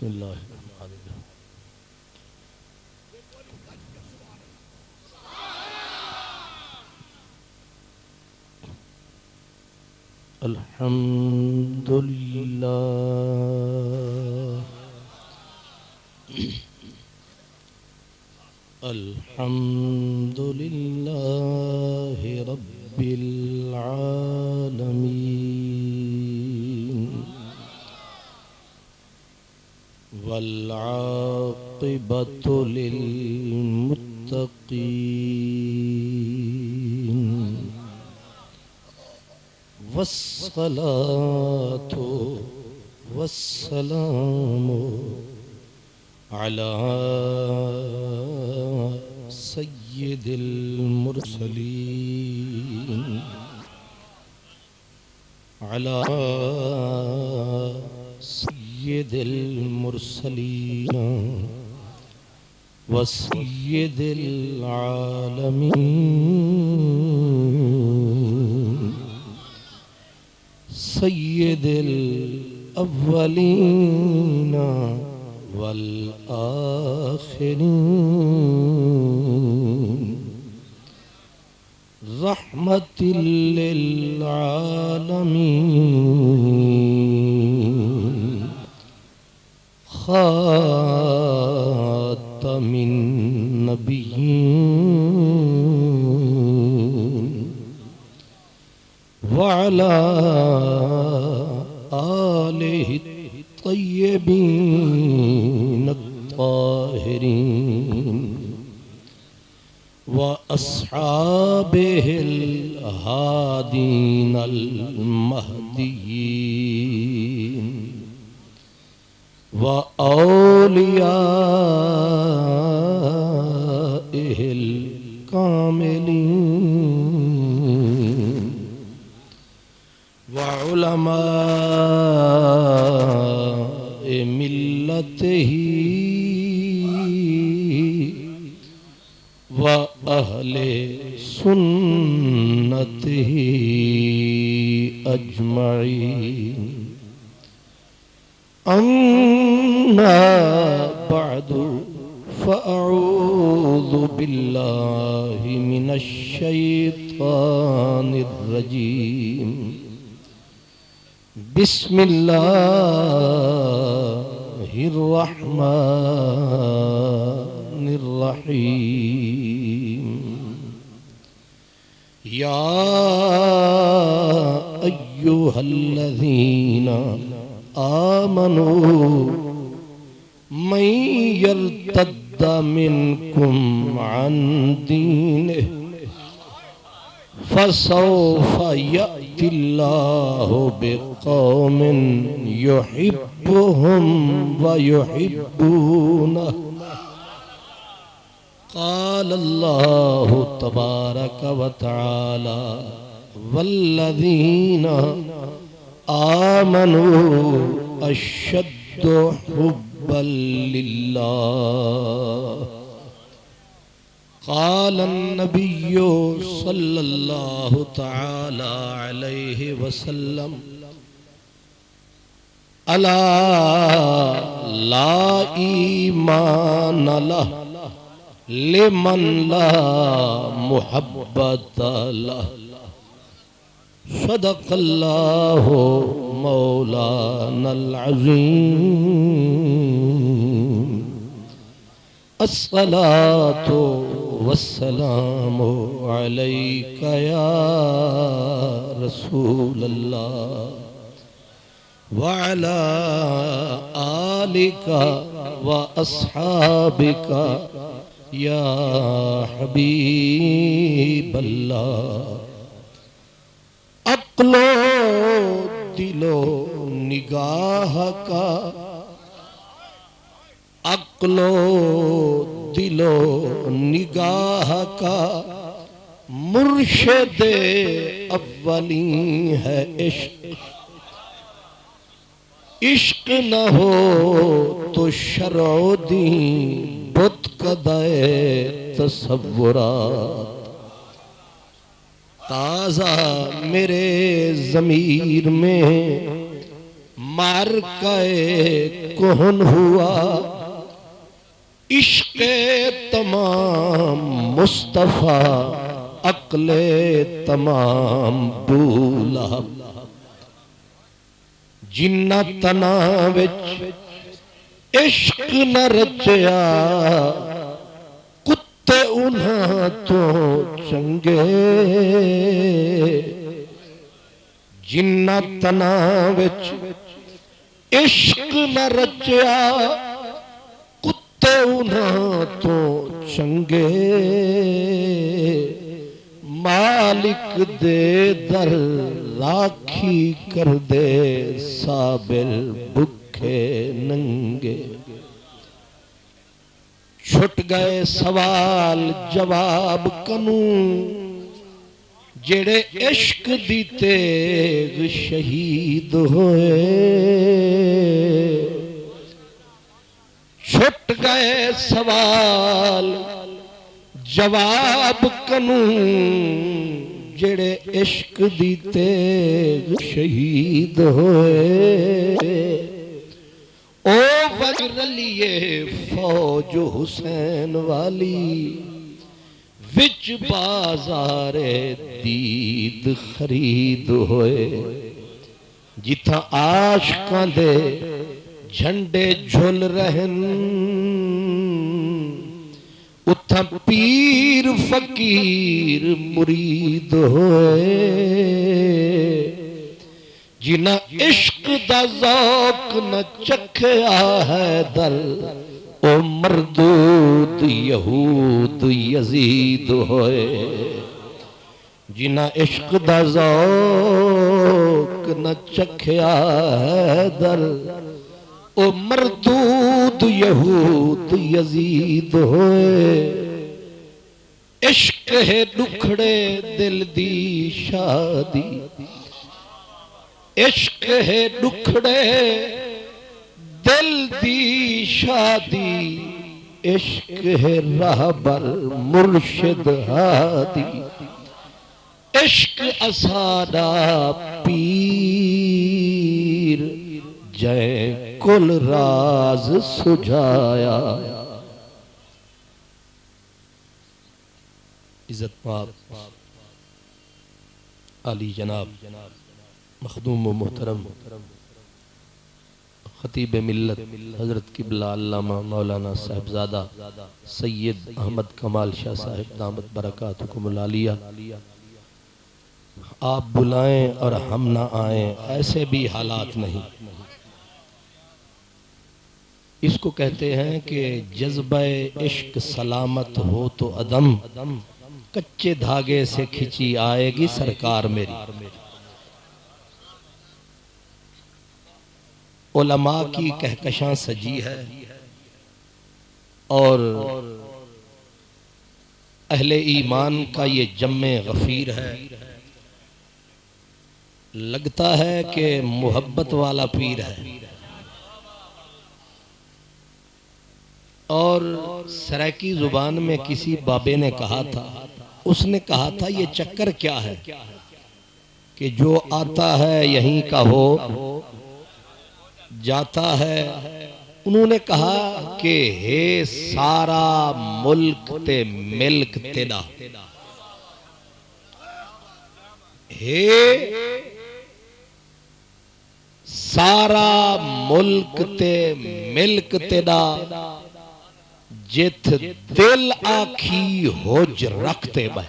بسم اللہ الرحمن الرحیم. الحمد للہ الحمد للہ رب العالمین والعاقبۃ للمتقین والصلاة والسلام على سید المرسلین على سید المرسلین وسید العالمین سید الاولین والآخرین رحمت للعالمین خاتم النبیین وعلى آلہ الطیبین الطاہرین واصحابہ الہادین المہدیین واولیائہ الکاملین وعلماء ملتہ وأهل سنته أجمعين أما بعد فأعوذ بالله من الشيطان الرجيم بسم الله الرحمن الرحيم يا أيها الذين آمنوا من يرتد منكم عن دينه فسوف يأتي الله بقوم يحبهم ويحبونه قال الله تبارك وتعالى والذين آمنوا أشد حبا لله قال النبي صلى الله تعالى عليه وسلم ألا لا إيمان له لمن لا محبة له صدق الله مولانا العظيم الصلاة والسلام عليك يا رسول الله وعلى آلك وأصحابك یا حبیب اللہ عقل و دل و نگاہ کا عقل و دل و نگاہ کا مرشد اولی ہے عشق عشق نہ ہو تو شرع و دین بت قدائے تصورات تازہ میرے ضمیر میں مارکہ کہن ہوا عشق تمام مصطفیٰ عقل تمام بولا جنہ تنا وچ عشق نہ رچیا کتے انہاں تو چنگے جنہ تنا وچ عشق نہ رچیا کتے انہاں تو چنگے مالک دے در راکھی کر دے سابل بکھے ننگے چھٹ گئے سوال جواب کنوں جڑے عشق دی تیغ شہید ہوئے چھٹ گئے سوال جواب کنوں جڑے عشق دی تیغ شہید ہوئے او وگر لیے فوج حسین والی وچ بازار دید خرید ہوئے جتھا عاشقاں دے جھنڈے جھل رہن اتھا پیر فقیر مرید ہوئے جنہ عشق دا ذوق نہ چکھیا ہے دل او مردود یہود یزید ہوئے جنہ عشق دا ذوق نہ چکھیا ہے دل او مردود یہود یزید ہوئے عشق ہے دکھڑے دل دی شادی عشق ہے دکھڑے دل دی شادی عشق ہے رہبر مرشد ہادی عشق اسادہ پیر جائے کل راز سجایا عزت ماب علی جناب مخدوم و محترم خطیب ملت حضرت قبلہ علامہ مولانا صاحبزادہ سید احمد کمال شاہ صاحب دامت برکاتکم العالیہ آپ بلائیں اور ہم نہ آئیں ایسے بھی حالات نہیں اس کو کہتے ہیں کہ جذبہ عشق سلامت ہو تو عدم کچے دھاگے سے کھچی آئے گی سرکار میری علماء کی کہکشاں سجی ہے اور اہل ایمان کا یہ جمع غفیر ہے لگتا ہے کہ محبت والا پیر ہے اور سرائکی زبان میں کسی بابے نے کہا تھا اس نے کہا تھا یہ چکر کیا ہے کہ جو آتا ہے یہیں کا ہو جاتا ہے انہوں نے کہا کہ ہے سارا ملک تے ملک تیرا ہے سارا ملک تے ملک تیرا جت دل آکھی ہوج رکھتے بہ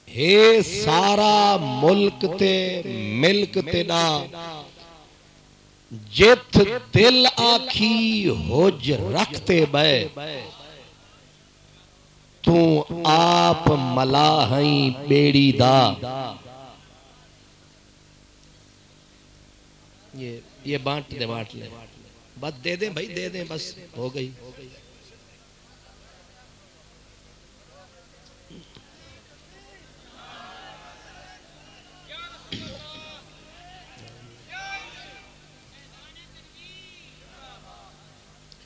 ہے سارا ملک تے ملک تیرا جت دل آکھی ہوج رکھتے بہ تو آپ ملاحیں بیڑی دا یہ بانٹ لے بس دے دیں بھائی دے دیں بس ہو گئی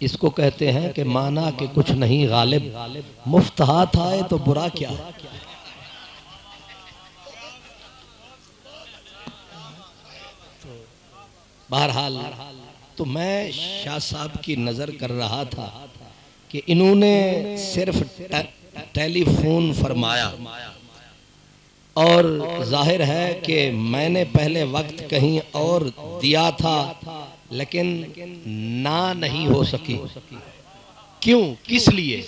اس کو کہتے ہیں کہ مانا کہ کچھ نہیں غالب مفت ہاتھ آئے تو برا کیا بہرحال تو میں شاہ صاحب کی نظر کر رہا تھا کہ انہوں نے صرف ٹیلی فون فرمایا، اور ظاہر ہے کہ میں نے پہلے وقت کہیں اور دیا تھا لیکن نہ نہیں ہو سکی. کیوں؟ کس لیے؟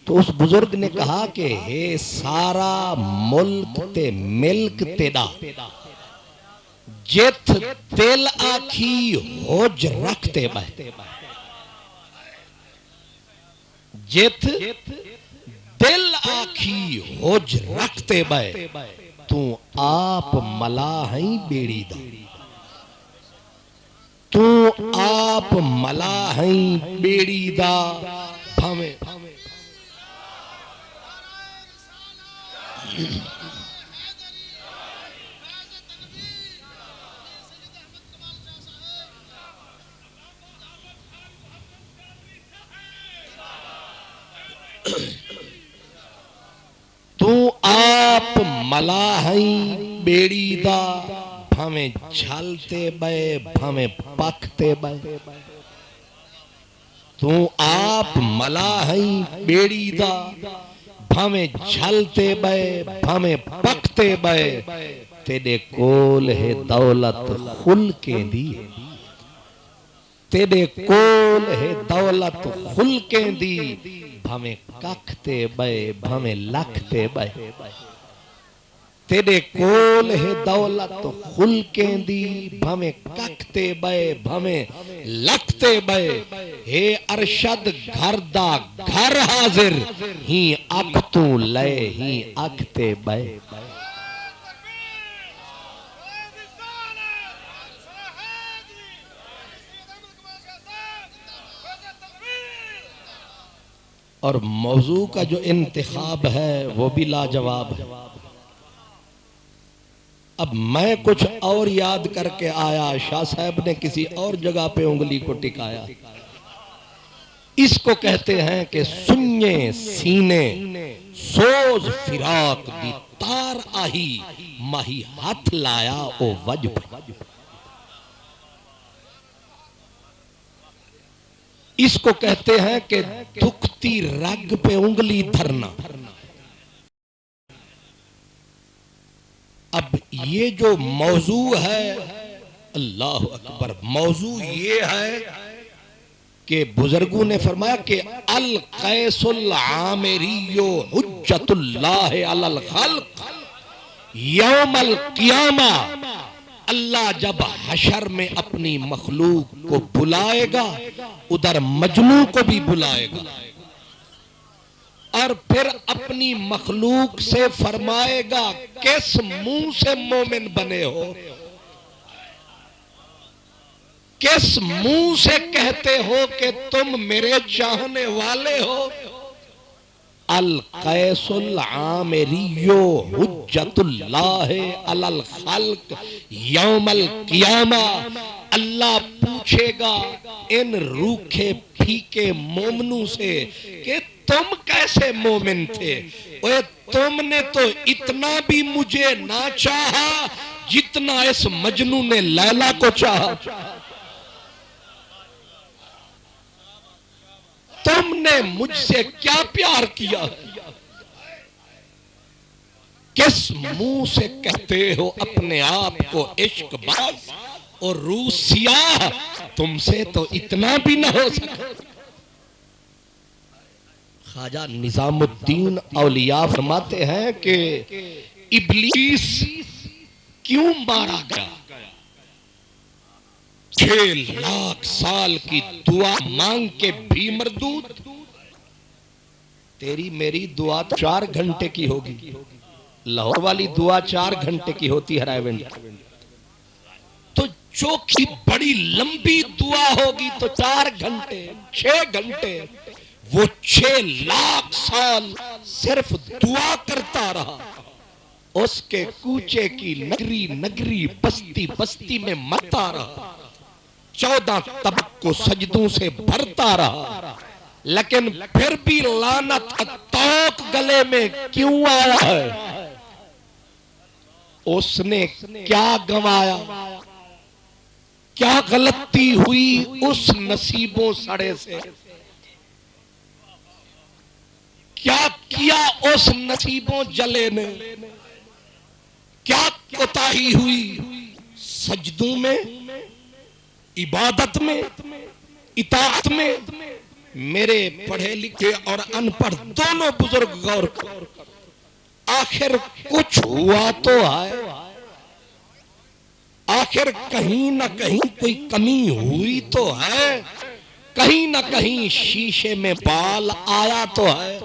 تو اس بزرگ نے کہا کہ ہے سارا ملک تے ملک تیدا، جت دل آکھی ہوج رکھتے بہ، جت دل آکھی ہوج رکھتے بہ، تو آپ ملا ہیں بیڑی دا، تو آپ ملا ہیں بیڑی دا بھامے. تو آپ ملا ہیں بیڑی دا بھامے جھلتے بے بھامے پکتے بے. تو آپ ملا ہیں بیڑی دا بھامے جھلتے بے بھامے پکتے بے، تیرے کول ہے دولت خلقیں دی، تیرے کول ہے دولت خلقیں دی، بھامے ککھتے بے بھامے لکھتے بے. تیرے کول ہے دولت خلقیں دی، بھامے ککھتے بے بھامے لکھتے بے. ہے ارشد گھر دا گھر حاضر، ہی اکھتوں لے ہی اکھتے بے. اور موضوع کا جو انتخاب ہے وہ بھی لاجواب ہے. اب میں کچھ اور یاد کر کے آیا، شاہ صاحب نے کسی اور جگہ پہ انگلی کو ٹکایا. اس کو کہتے ہیں کہ سننے سینے سوز فراق دی تار آہی، ماہی ہاتھ لایا او وجب. اس کو کہتے ہیں کہ دکھتی رگ پہ انگلی دھرنا. اب یہ جو موضوع ہے، اللہ اکبر، موضوع یہ ہے کہ بزرگوں نے فرمایا کہ القیس العامری حجت اللہ علی الخلق یوم القیامہ. اللہ جب حشر میں اپنی مخلوق کو بلائے گا، ادھر مجنوں کو بھی بلائے گا، اور پھر اپنی مخلوق سے فرمائے گا کس منہ سے مومن بنے ہو، کس منہ سے کہتے ہو کہ تم میرے چاہنے والے ہو. القیس العامری حجت اللہ علی الخلق یوم القیامہ. اللہ پوچھے گا ان روکھے پھیکے مومنوں سے کہ تم کیسے مومن تھے؟ اوے تم نے تو اتنا بھی مجھے نہ چاہا جتنا اس مجنوں نے لیلا کو چاہا. تم نے مجھ سے کیا پیار کیا؟ کس منہ سے کہتے ہو اپنے آپ کو عشق باز اور روح سیاہ؟ تم سے تو اتنا بھی نہ ہو سکا. خواجہ نظام الدین اولیاء فرماتے ہیں کہ ابلیس کیوں مارا گیا؟ 6 لاکھ سال کی دعا مانگ کے بھی مردود. تیری میری دعا 4 گھنٹے کی ہوگی، لاہور والی دعا 4 گھنٹے کی ہوتی ہے رائیونڈ. تو جو کی بڑی لمبی دعا ہوگی تو 4 گھنٹے 6 گھنٹے، وہ 6 لاکھ سال صرف دعا کرتا رہا. اس کے کوچے کی نگری نگری بستی بستی میں مرتا رہا، 14 طبق کو سجدوں سے بھرتا رہا. لیکن پھر بھی لعنت توق گلے میں کیوں آیا ہے؟ اس نے کیا گنوایا؟ کیا غلطی ہوئی اس نصیبوں سڑے سے، کیا کیا اس نصیبوں جلے نے، کیا کوتاہی ہوئی سجدوں میں، عبادت میں، اطاعت میں۔ میرے پڑھے لکھے اور ان پڑھ دونوں بزرگ غور کرو، آخر کچھ ہوا تو ہے، آخر کہیں نہ کہیں کوئی کمی ہوئی تو ہے، کہیں نہ کہیں شیشے میں بال آیا تو ہے،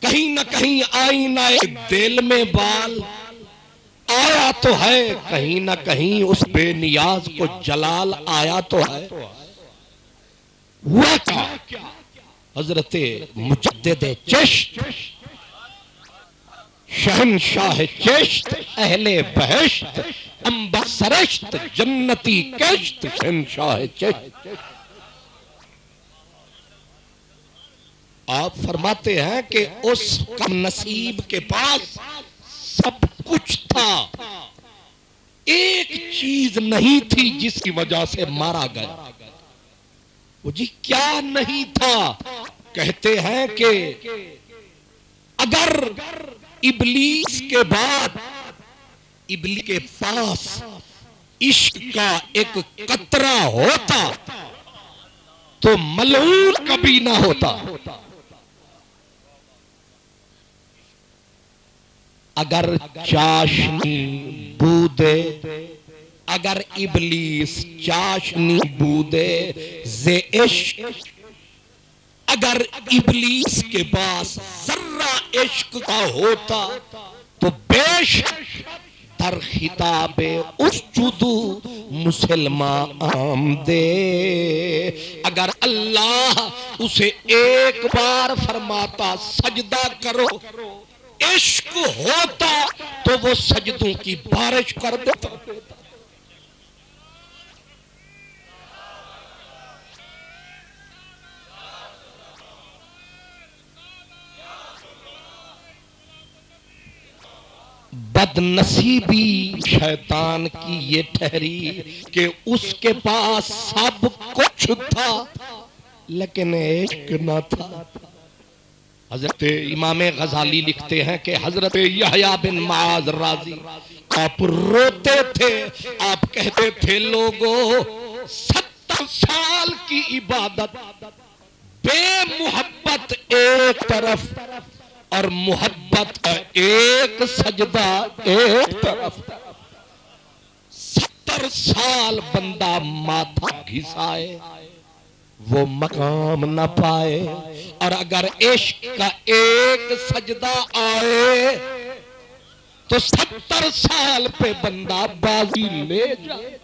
کہیں نہ کہیں آئینہ دل میں بال آیا تو ہے، کہیں نہ کہیں اس بے نیاز کو جلال آیا تو ہے۔ ہوا کیا؟ حضرت مجدد چشت، شہنشاہ چشت، اہل بہشت، انبر سرشت، جنتی کشت، شہنشاہ چشت، آپ فرماتے ہیں کہ اس کم نصیب کے پاس سب کچھ تھا، ایک چیز نہیں تھی جس کی وجہ سے مارا گیا۔ وہ جی کیا نہیں تھا؟ کہتے ہیں کہ اگر ابلیس کے بعد ابلیس کے پاس عشق کا ایک قطرہ ہوتا تو ملعون کبھی نہ ہوتا۔ اگر چاشنی بودے، اگر ابلیس چاشنی بودے زے عشق، اگر ابلیس کے پاس ذرہ عشق کا ہوتا تو بے شک در خطاب اسجدو مسلمان آمدے، اگر اللہ اسے ایک بار فرماتا سجدہ کرو، عشق ہوتا تو وہ سجدوں کی بارش کر دیتا۔ بد نصیبی شیطان کی یہ ٹھہری کہ اس کے پاس سب کچھ تھا لیکن عشق نہ تھا۔ حضرت امام غزالی لکھتے ہیں کہ حضرت یحییٰ بن معاذ رازی آپ روتے تھے، آپ کہتے تھے لوگوں 70 سال کی عبادت بے محبت ایک طرف اور محبت ایک سجدہ ایک طرف، 70 سال بندہ ماتھا گھسائے وہ مقام نہ پائے، اور اگر عشق کا ایک سجدہ آئے تو 70 سال پہ بندہ بازی لے جائے۔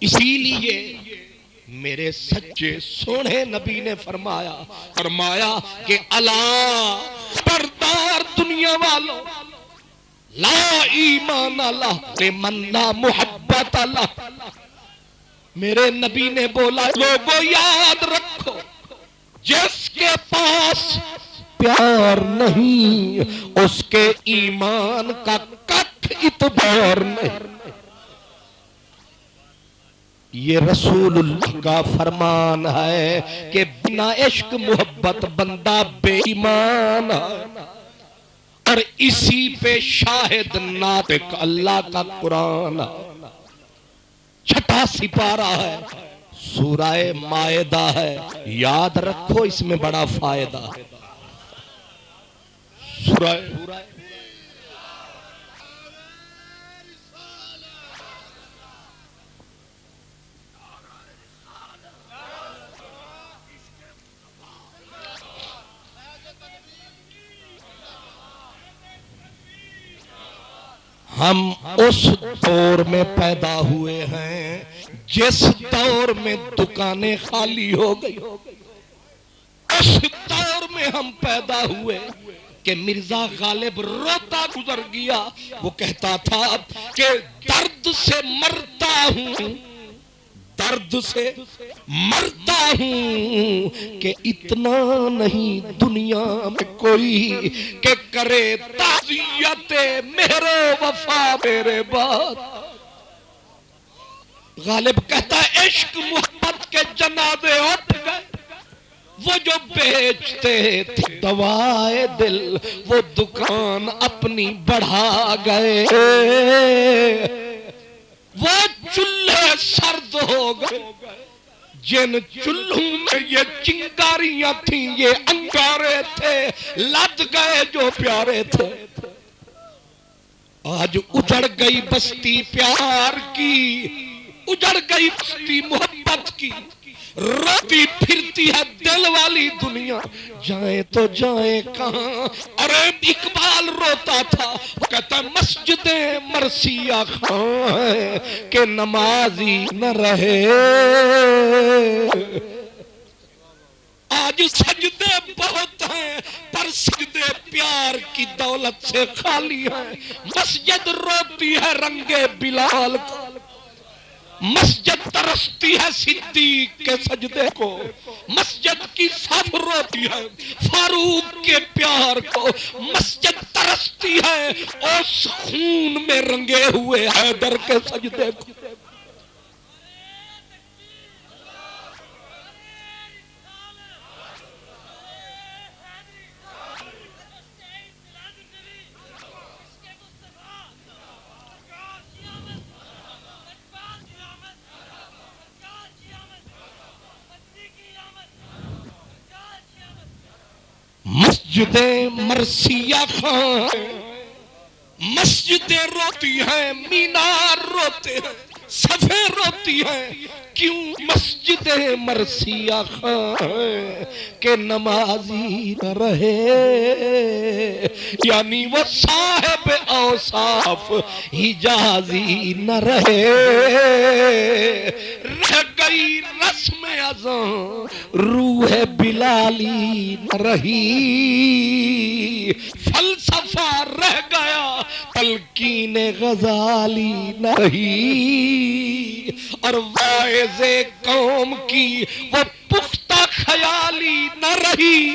اسی لیے میرے سچے سونے نبی نے فرمایا کہ الا خبردار دنیا والوں، لا ایمان اللہ لمن لا محبت اللہ۔ میرے نبی نے بولا لوگوں یاد رکھو، جس کے پاس پیار نہیں اس کے ایمان کا کٹ اعتبار نہیں۔ یہ رسول اللہ کا فرمان ہے کہ بنا عشق محبت بندہ بے ایمان ہے، اور اسی پہ شاہد ناطق اللہ کا قرآن ہے۔ چھٹا سپارہ ہے، سورہ مائدہ ہے، یاد رکھو اس میں بڑا فائدہ ہے۔ سورہ ہم اس دور میں پیدا ہوئے ہیں جس دور میں دکانیں خالی ہو گئی، اس دور میں ہم پیدا ہوئے کہ مرزا غالب روتا گزر گیا، وہ کہتا تھا کہ درد سے مرتا ہوں، درد سے مرتا ہوں کہ اتنا نہیں دنیا میں کوئی کہ کرے تعزیت مہر و وفا میرے بعد. غالب کہتا ہے عشق محبت کے جنازے اٹھ گئے. وہ جو بیچتے تھے دوائے دل وہ دکان اپنی بڑھا گئے. وہ چولہے سرد ہو گئے جن چولہوں میں یہ چنگاریاں تھیں یہ انگارے تھے لد گئے جو پیارے تھے. آج اجڑ گئی بستی پیار کی, اجڑ گئی بستی محبت کی, روتی پھرتی ہے دل والی دنیا, جائیں تو جائیں کہاں. ارے اقبال روتا تھا, کہتا مسجد مرثیہ خاں ہے کہ نمازی نہ رہے. آج سجدے بہت ہیں پر سجدے پیار کی دولت سے خالی ہیں. مسجد روتی ہے رنگ بلال کو, مسجد ترستی ہے صدیق کے سجدے کو, مسجد کی صف روتی ہے فاروق کے پیار کو, مسجد ترستی ہے اس خون میں رنگے ہوئے حیدر کے سجدے کو. مسجدیں مرثیہ خاں, مسجدیں روتی ہیں مینار روتے ہیں صفیں روتی ہیں, کیوں مسجدیں مرثیہ خاں کہ نمازی نہ رہے. یعنی وہ صاحب اوصاف حجازی نہ رہے. رہ گئی رسم اذان روح بلالی نہ رہی, فلسفہ رہ گیا تلقین غزالی نہ رہی, اور واعظ قوم کی وہ پختہ خیالی نہ رہی,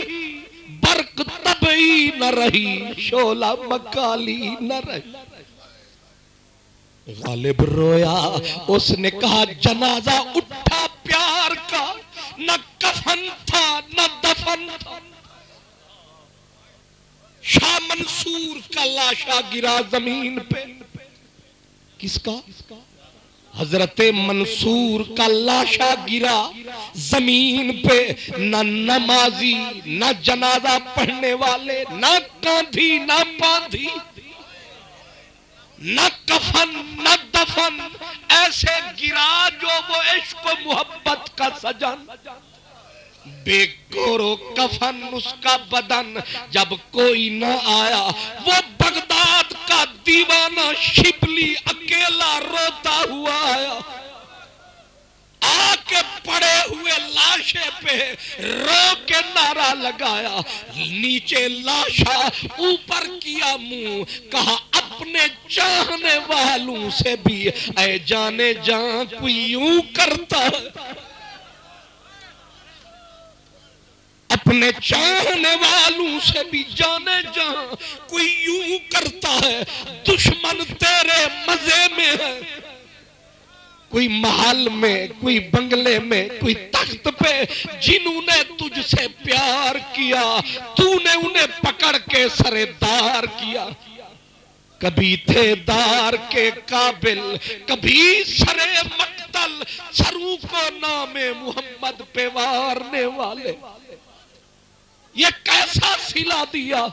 برق طبعی نہ رہی شعلہ مکالی نہ رہی. غالب رویا, اس نے کہا جنازہ اٹھا پیار کا, نہ کفن تھا نہ دفن تھا. شاہ منصور کا لاشا گرا زمین پہ. کس کا؟ حضرت منصور کا لاشا گرا زمین پہ. نہ نمازی نہ جنازہ پڑھنے والے, نہ کاندھی نہ باندھی, نہ کفن نہ دفن, ایسے گرا جو وہ عشق و محبت کا سجن. بے گورو کفن اس کا بدن, جب کوئی نہ آیا وہ بغداد کا دیوانہ شبلی اکیلا روتا ہوا آیا. آ کے پڑے ہوئے لاشے پہ رو کے نعرہ لگایا, نیچے لاشا اوپر کیا منہ, کہا اپنے چاہنے والوں سے بھی اے جانے جان کوئی یوں کرتا ہے. اپنے چاہنے والوں سے بھی جانے جان کوئی یوں کرتا ہے. دشمن تیرے مزے میں ہے, کوئی محل میں کوئی بنگلے میں کوئی تخت پہ, جنہوں نے تجھ سے پیار کیا تو نے انہیں پکڑ کے سرے دار کیا. کبھی تھے دار کے قابل کبھی سرے مقتل, سروں کو نام محمد پہ وارنے والے. یہ کیسا سلا دیا.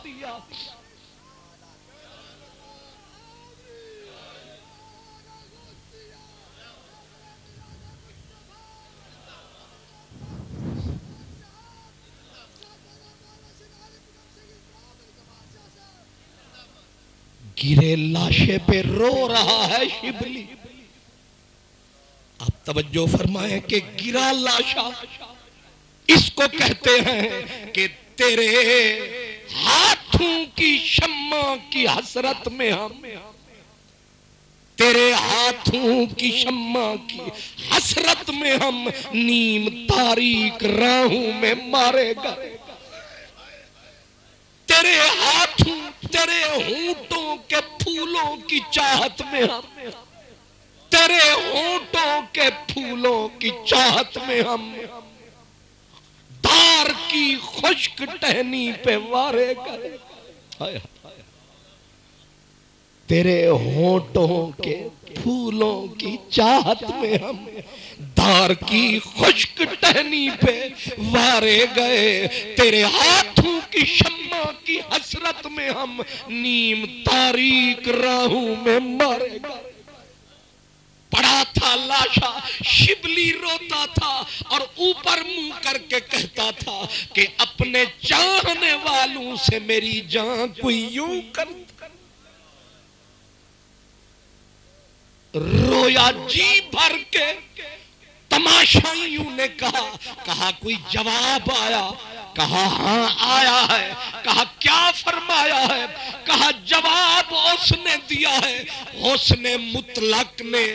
گرے لاشے پہ رو رہا ہے شبلی. آپ توجہ فرمائیں کہ گرا لاشا اس کو کہتے ہیں کہ تیرے ہاتھوں کی شمع کی حسرت میں ہم, تیرے ہاتھوں کی شمع کی حسرت میں ہم نیم تاریک راہوں میں مارے گئے. تیرے ہاتھوں ہوں تیرے ہونٹوں کے پھولوں کی چاہت میں ہم، تیرے ہونٹوں کے پھولوں کی چاہت میں ہم دار کی خشک ٹہنی پہ وارے گئے. تیرے ہونٹوں کے پھولوں کی چاہت میں ہم دار کی خشک ٹہنی پہ وارے گئے. تیرے ہاتھوں کی شمع کی حسرت میں ہم نیم تاریک راہوں میں مارے گئے. پڑا تھا لاشا شبلی روتا تھا اور اوپر منہ کر کے کہتا تھا کہ اپنے چاہنے والوں سے میری جان کوئی یوں کرتا. رویا جی بھر کے. تماشائیوں نے کہا کوئی جواب آیا؟ کہا ہاں آیا ہے. کہا کیا فرمایا ہے؟ کہا جواب اس نے دیا ہے حسن مطلق نے.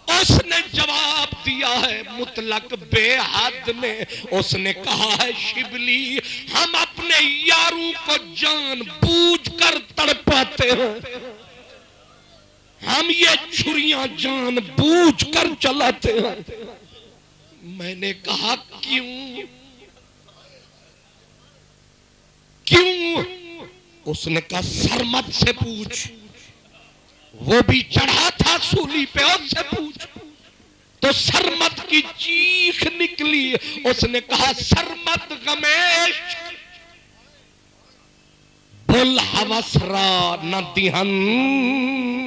اس نے جواب دیا ہے مطلق بے حد نے. اس نے کہا ہے شبلی ہم اپنے یاروں کو جان بوجھ کر تڑپاتے ہیں. ہم یہ چھریاں جان بوجھ کر چلاتے ہیں. میں نے کہا کیوں؟ کیوں؟ اس نے کہا سرمد سے پوچھ، وہ بھی چڑھا تھا سولی پہ، اس سے پوچھ. تو سرمد کی چیخ نکلی. اس نے کہا سرمد غمیش بل حوث را نہ دہند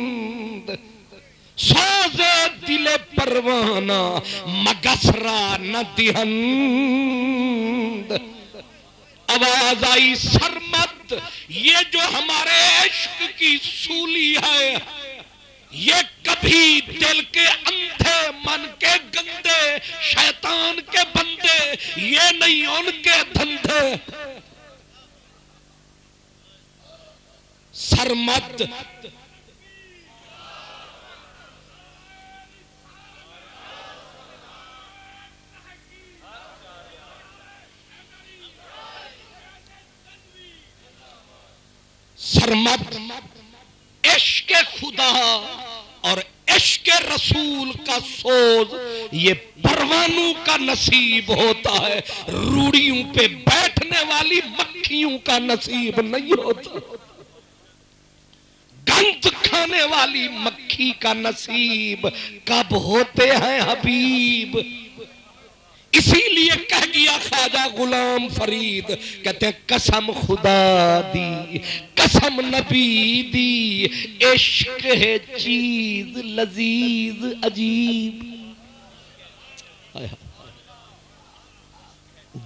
سوز دل پروانہ مگس را نہ دہند. آواز آئی سرمد یہ جو ہمارے عشق کی سولی ہے یہ کبھی دل کے اندھے من کے گندے شیطان کے بندے یہ نہیں ان کے دھندے. سرمد سرمد عشق خدا اور عشق رسول کا سوز یہ پروانوں کا نصیب ہوتا ہے، روڑیوں پہ بیٹھنے والی مکھیوں کا نصیب نہیں ہوتا. گند کھانے والی مکھی کا نصیب کب ہوتے ہیں حبیب. اسی لیے کہہ گیا خواجہ غلام فرید کہتے ہیں قسم خدا دی قسم نبی دی عشق ہے چیز لذیذ عجیب.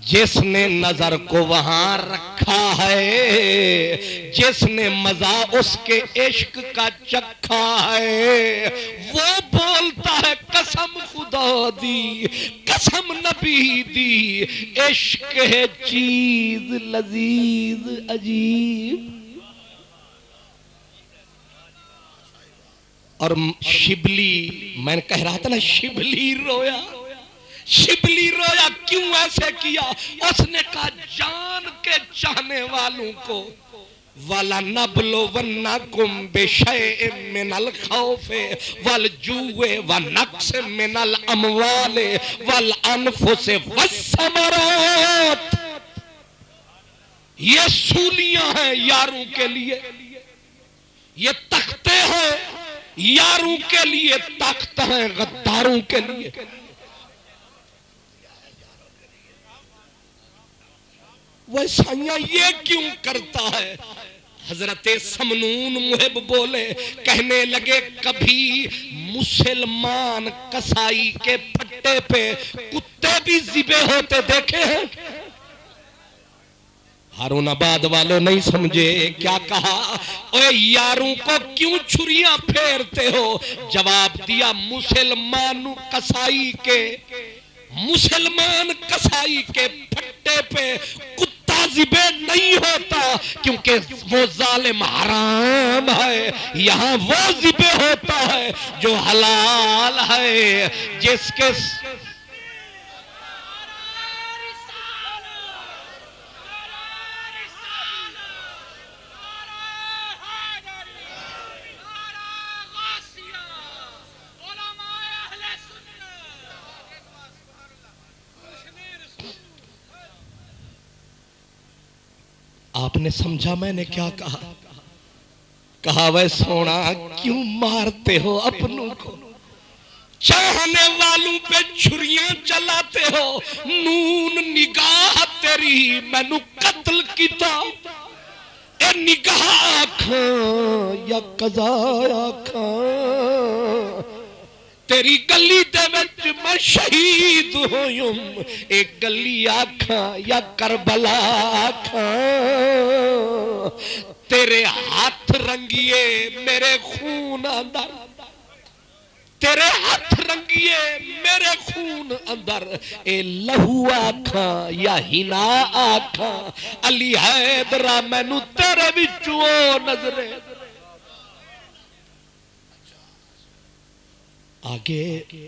جس نے نظر کو وہاں رکھا ہے جس نے مزہ اس کے عشق کا چکھا ہے وہ بولتا ہے قسم خدا دی قسم نبی دی عشق ہے چیز لذیذ عجیب. اور شبلی میں نے کہہ رہا تھا نا شبلی رویا. شبلی رویا کیوں ایسے کیا؟ اس نے کہا جان کے چاہنے والوں کو وَلَنَبْلُوَنَّكُمْ بِشَيْءٍ مِّنَ الْخَوْفِ وَالْجُوعِ وَنَقْصٍ مِّنَ الْأَمْوَالِ وَالْأَنفُسِ وَالثَّمَرَاتِ. یہ سولیاں ہیں یاروں کے لیے، یہ تختے ہیں یاروں کے لیے، تخت ہیں غداروں کے لیے. وہ سائیاں یہ کیوں کرتا ہے؟ حضرت سمنون محب بولے کہنے لگے کبھی مسلمان کسائی کے پھٹے پہ کتے بھی ذبح ہوتے دیکھے ہیں؟ ہارون آباد والوں نہیں سمجھے کیا کہا؟ اے یاروں کو کیوں چھریاں پھیرتے ہو؟ جواب دیا مسلمان کسائی کے پھٹے پہ کتا ذبح نہیں ہوتا کیونکہ وہ ظالم حرام ہے. یہاں وہ ذبح ہوتا ہے جو حلال ہے جس کے آپ نے سمجھا میں نے کیا کہا؟ کہا وے سونا کیوں مارتے ہو اپنوں کو، چاہنے والوں پہ چھریاں چلاتے ہو، نون نگاہ تیری مینو قتل کیتا، اے نگاہ آکھاں یا قضا آکھاں، تیری گلی دے وچ میں شہید ہویوں، ایک گلی آکھاں یا کربلا آکھاں، تیرے ہاتھ رنگیے میرے خون اندر، تیرے ہاتھ رنگیے میرے خون اندر، اے لہو آکھاں یا ہنا آکھاں، علی حیدرہ مینو تیرے وچوں نظرے۔ آگے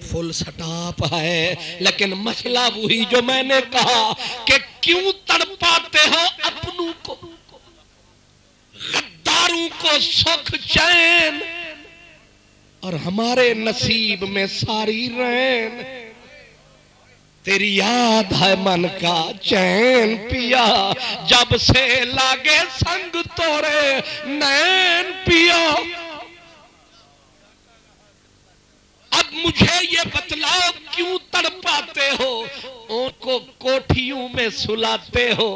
فل سٹاپ ہے، لیکن مسئلہ وہی جو میں نے کہا کہ کیوں تڑپاتے ہو اپنوں کو، غداروں کو سکھ چین اور ہمارے نصیب میں ساری رین، تیری یاد ہے من کا چین پیا، جب سے لاگے سنگ توڑے نین پیا۔ اب مجھے یہ بتلاؤ کیوں تڑپاتے ہو، ان کو کوٹھیوں میں سلاتے ہو،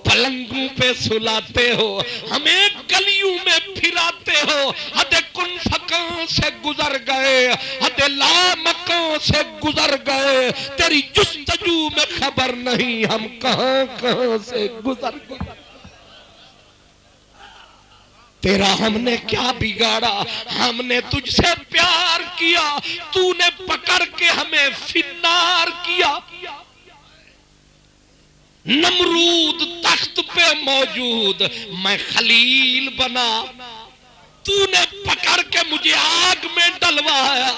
پلنگوں پہ سلاتے ہو، ہمیں گلیوں میں پھراتے ہو، حد کن فکاں سے گزر گئے، حد لا مکاں سے گزر گئے، تیری جستجو میں خبر نہیں ہم کہاں کہاں سے گزر گئے۔ تیرا ہم نے کیا بگاڑا، ہم نے تجھ سے پیار کیا، تو نے پکڑ کے ہمیں فنار کیا۔ نمرود تخت پہ موجود، میں خلیل بنا، تو نے پکڑ کے مجھے آگ میں ڈلوایا،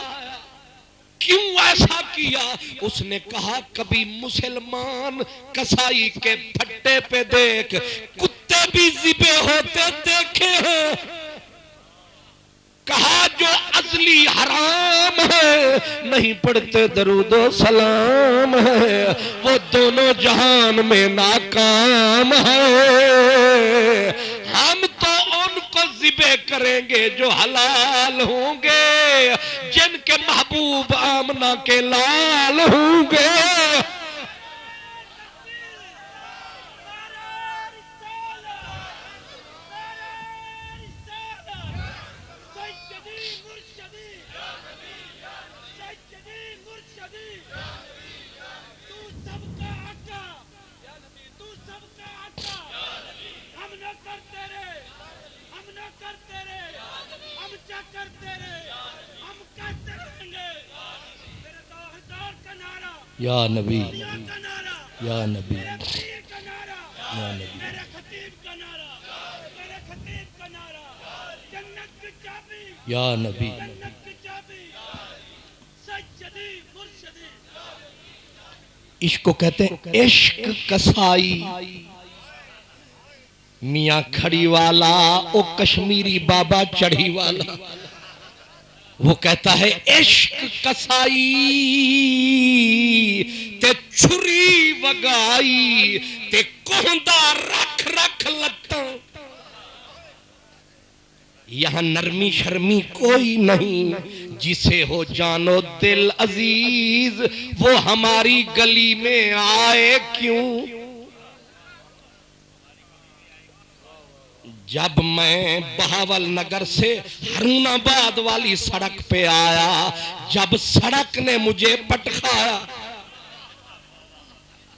کیوں ایسا کیا؟ اس نے کہا کبھی مسلمان کسائی کے پھٹے پہ دیکھ، کتے بھی ذبح ہوتے دیکھے ہیں، کہا جو ازلی حرام ہے نہیں پڑھتے درود و سلام ہے، وہ دونوں جہان میں ناکام ہے، ہم تو ان کو ذبح کریں گے جو حلال ہوں گے، جن کے محبوب آمنہ کے لال ہوں گے۔ یا نبی یا نبی یا نبی، یا نبی۔ عشق کو کہتے ہیں عشق کسائی، میاں کھڑی والا او کشمیری بابا چڑھی والا، وہ کہتا ہے عشق کسائی تے چھری وگائی تے کوہندہ رکھ رکھ لٹاں، یہاں نرمی شرمی کوئی نہیں، جسے ہو جانو دل عزیز وہ ہماری گلی میں آئے کیوں۔ جب میں بہاول نگر سے ہارون آباد والی سڑک پہ آیا، جب سڑک نے مجھے پٹخایا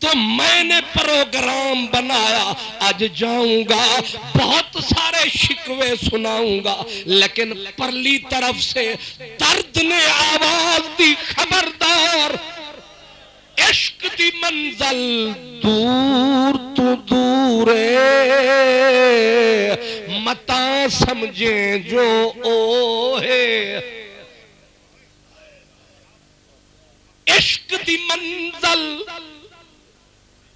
تو میں نے پروگرام بنایا، آج جاؤں گا بہت سارے شکوے سناؤں گا، لیکن پرلی طرف سے درد نے آواز دی خبردار، عشق دی منزل دور تو دور متا سمجھیں جو او ہے، عشق دی منزل۔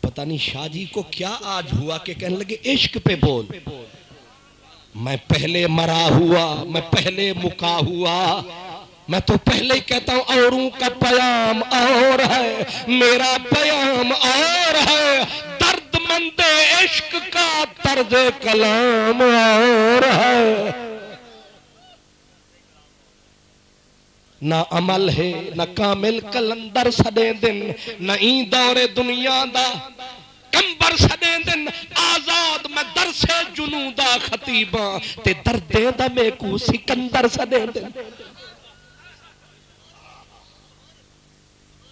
پتہ نہیں شاہ جی کو کیا آج ہوا کہ کہنے لگے عشق پہ بول، میں پہلے مرا ہوا، میں پہلے مکا ہوا، میں تو پہلے ہی کہتا ہوں اوروں کا پیام اور ہے، میرا پیام اور ہے، درد مند عشق کا طرز کلام اور ہے، نہ عمل ہے نہ کامل کلندر سدے دن، نہ این دور دنیا دا کمبر سدے دن، آزاد میں درس جنوں دا خطیباں تے دردیں دا میں کو سکندر سدے دن۔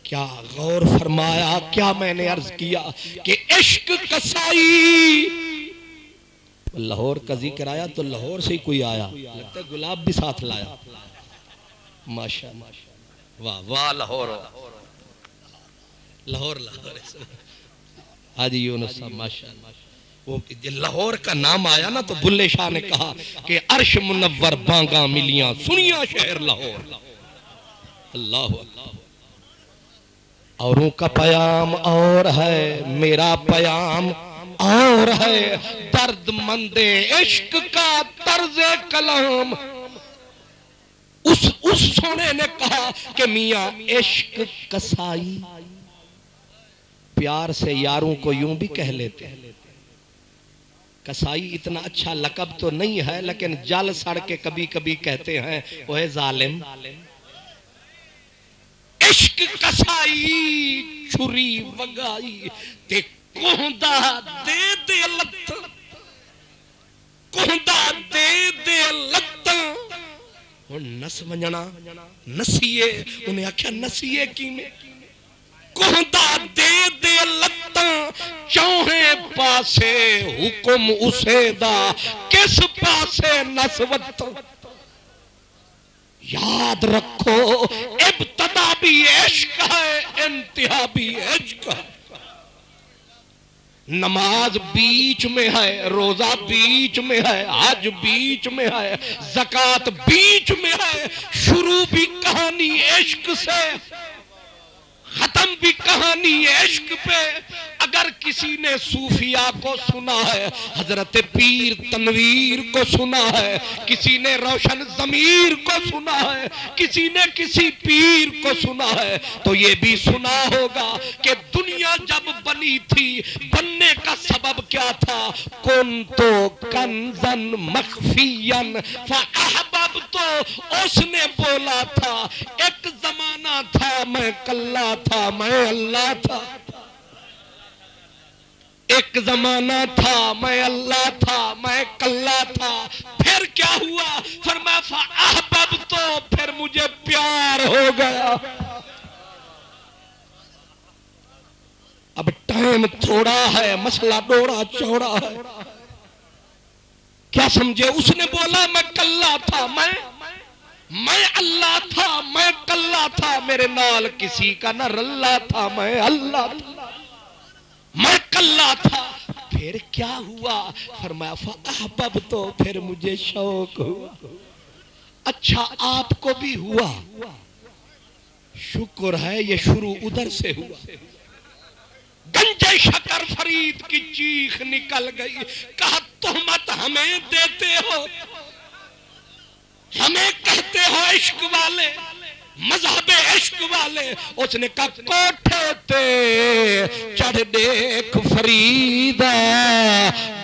کیا غور فرمایا، کیا میں نے عرض کیا کہ عشق کسائی، لاہور کا ذکر آیا تو لاہور سے ہی کوئی آیا، لگتا ہے گلاب بھی ساتھ لایا، ماشاءاللہ، واہ واہ لاہور، لاہور لاہور حاجی یونس صاحب ماشاءاللہ۔ وہ لاہور کا نام آیا نا تو بلے شاہ نے کہا کہ عرش منور بانگاں ملیاں سنیا شہر لاہور، اللہ اللہ۔ اوروں کا پیام اور ہے، میرا پیام اور ہے، درد مند عشق کا طرز کلام۔ اس سونے نے کہا کہ میاں عشق کسائی، پیار سے یاروں کو یوں بھی کہہ لیتے ہیں، کسائی اتنا اچھا لقب تو نہیں ہے لیکن جل سڑ کے کبھی کبھی کہتے ہیں وہ ہے ظالم۔ عشق کسائی چھری وگائی تے کوہندہ دے دے لت، کوہندہ دے دے لت، نس ونجنا نسیے، انہیں آکھیا نسیے کی میں، کوہندہ دے دے لتاں چوہیں پاسے حکم اسے دا کس پاسے نسوت۔ یاد رکھو ابتدا بھی عشق ہے، انتہا بھی عشق ہے، نماز بیچ میں ہے، روزہ بیچ میں ہے، حج بیچ میں ہے، زکوٰۃ بیچ میں ہے، شروع بھی کہانی عشق سے، ختم بھی کہانی عشق پہ۔ اگر کسی نے صوفیاء کو سنا ہے، حضرت پیر تنویر کو سنا ہے، کسی نے روشن ضمیر کو سنا ہے، کسی نے کسی پیر کو سنا ہے، تو یہ بھی سنا ہوگا کہ دنیا جب بنی تھی بننے کا سبب کیا تھا، کنتو کنزن مخفین فاحببت، اس نے بولا تھا ایک زمانہ تھا میں کلا تھا میں اللہ تھا، ایک زمانہ تھا میں اللہ تھا میں کلا تھا، پھر کیا ہوا، فرمایا فاحببت، پھر مجھے پیار ہو گیا۔ اب ٹائم تھوڑا ہے، مسئلہ ڈوڑا چوڑا ہے، کیا سمجھے؟ اس نے بولا میں کلا تھا، میں اللہ تھا، میں کلا تھا، میرے نال کسی کا نہ رلا تھا، میں اللہ تھا، میں کلا تھا، پھر کیا ہوا، فرمایا فاحببت، پھر مجھے شوق ہوا۔ اچھا آپ کو بھی ہوا، شکر ہے یہ شروع ادھر سے ہوا۔ گنجے شکر فرید کی چیخ نکل گئی، کہا تہمت ہمیں دیتے ہو، ہمیں کہتے ہو عشق والے، مذہب عشق والے۔ اس نے کہا کوٹھے تے چڑھ دیکھ فریدا،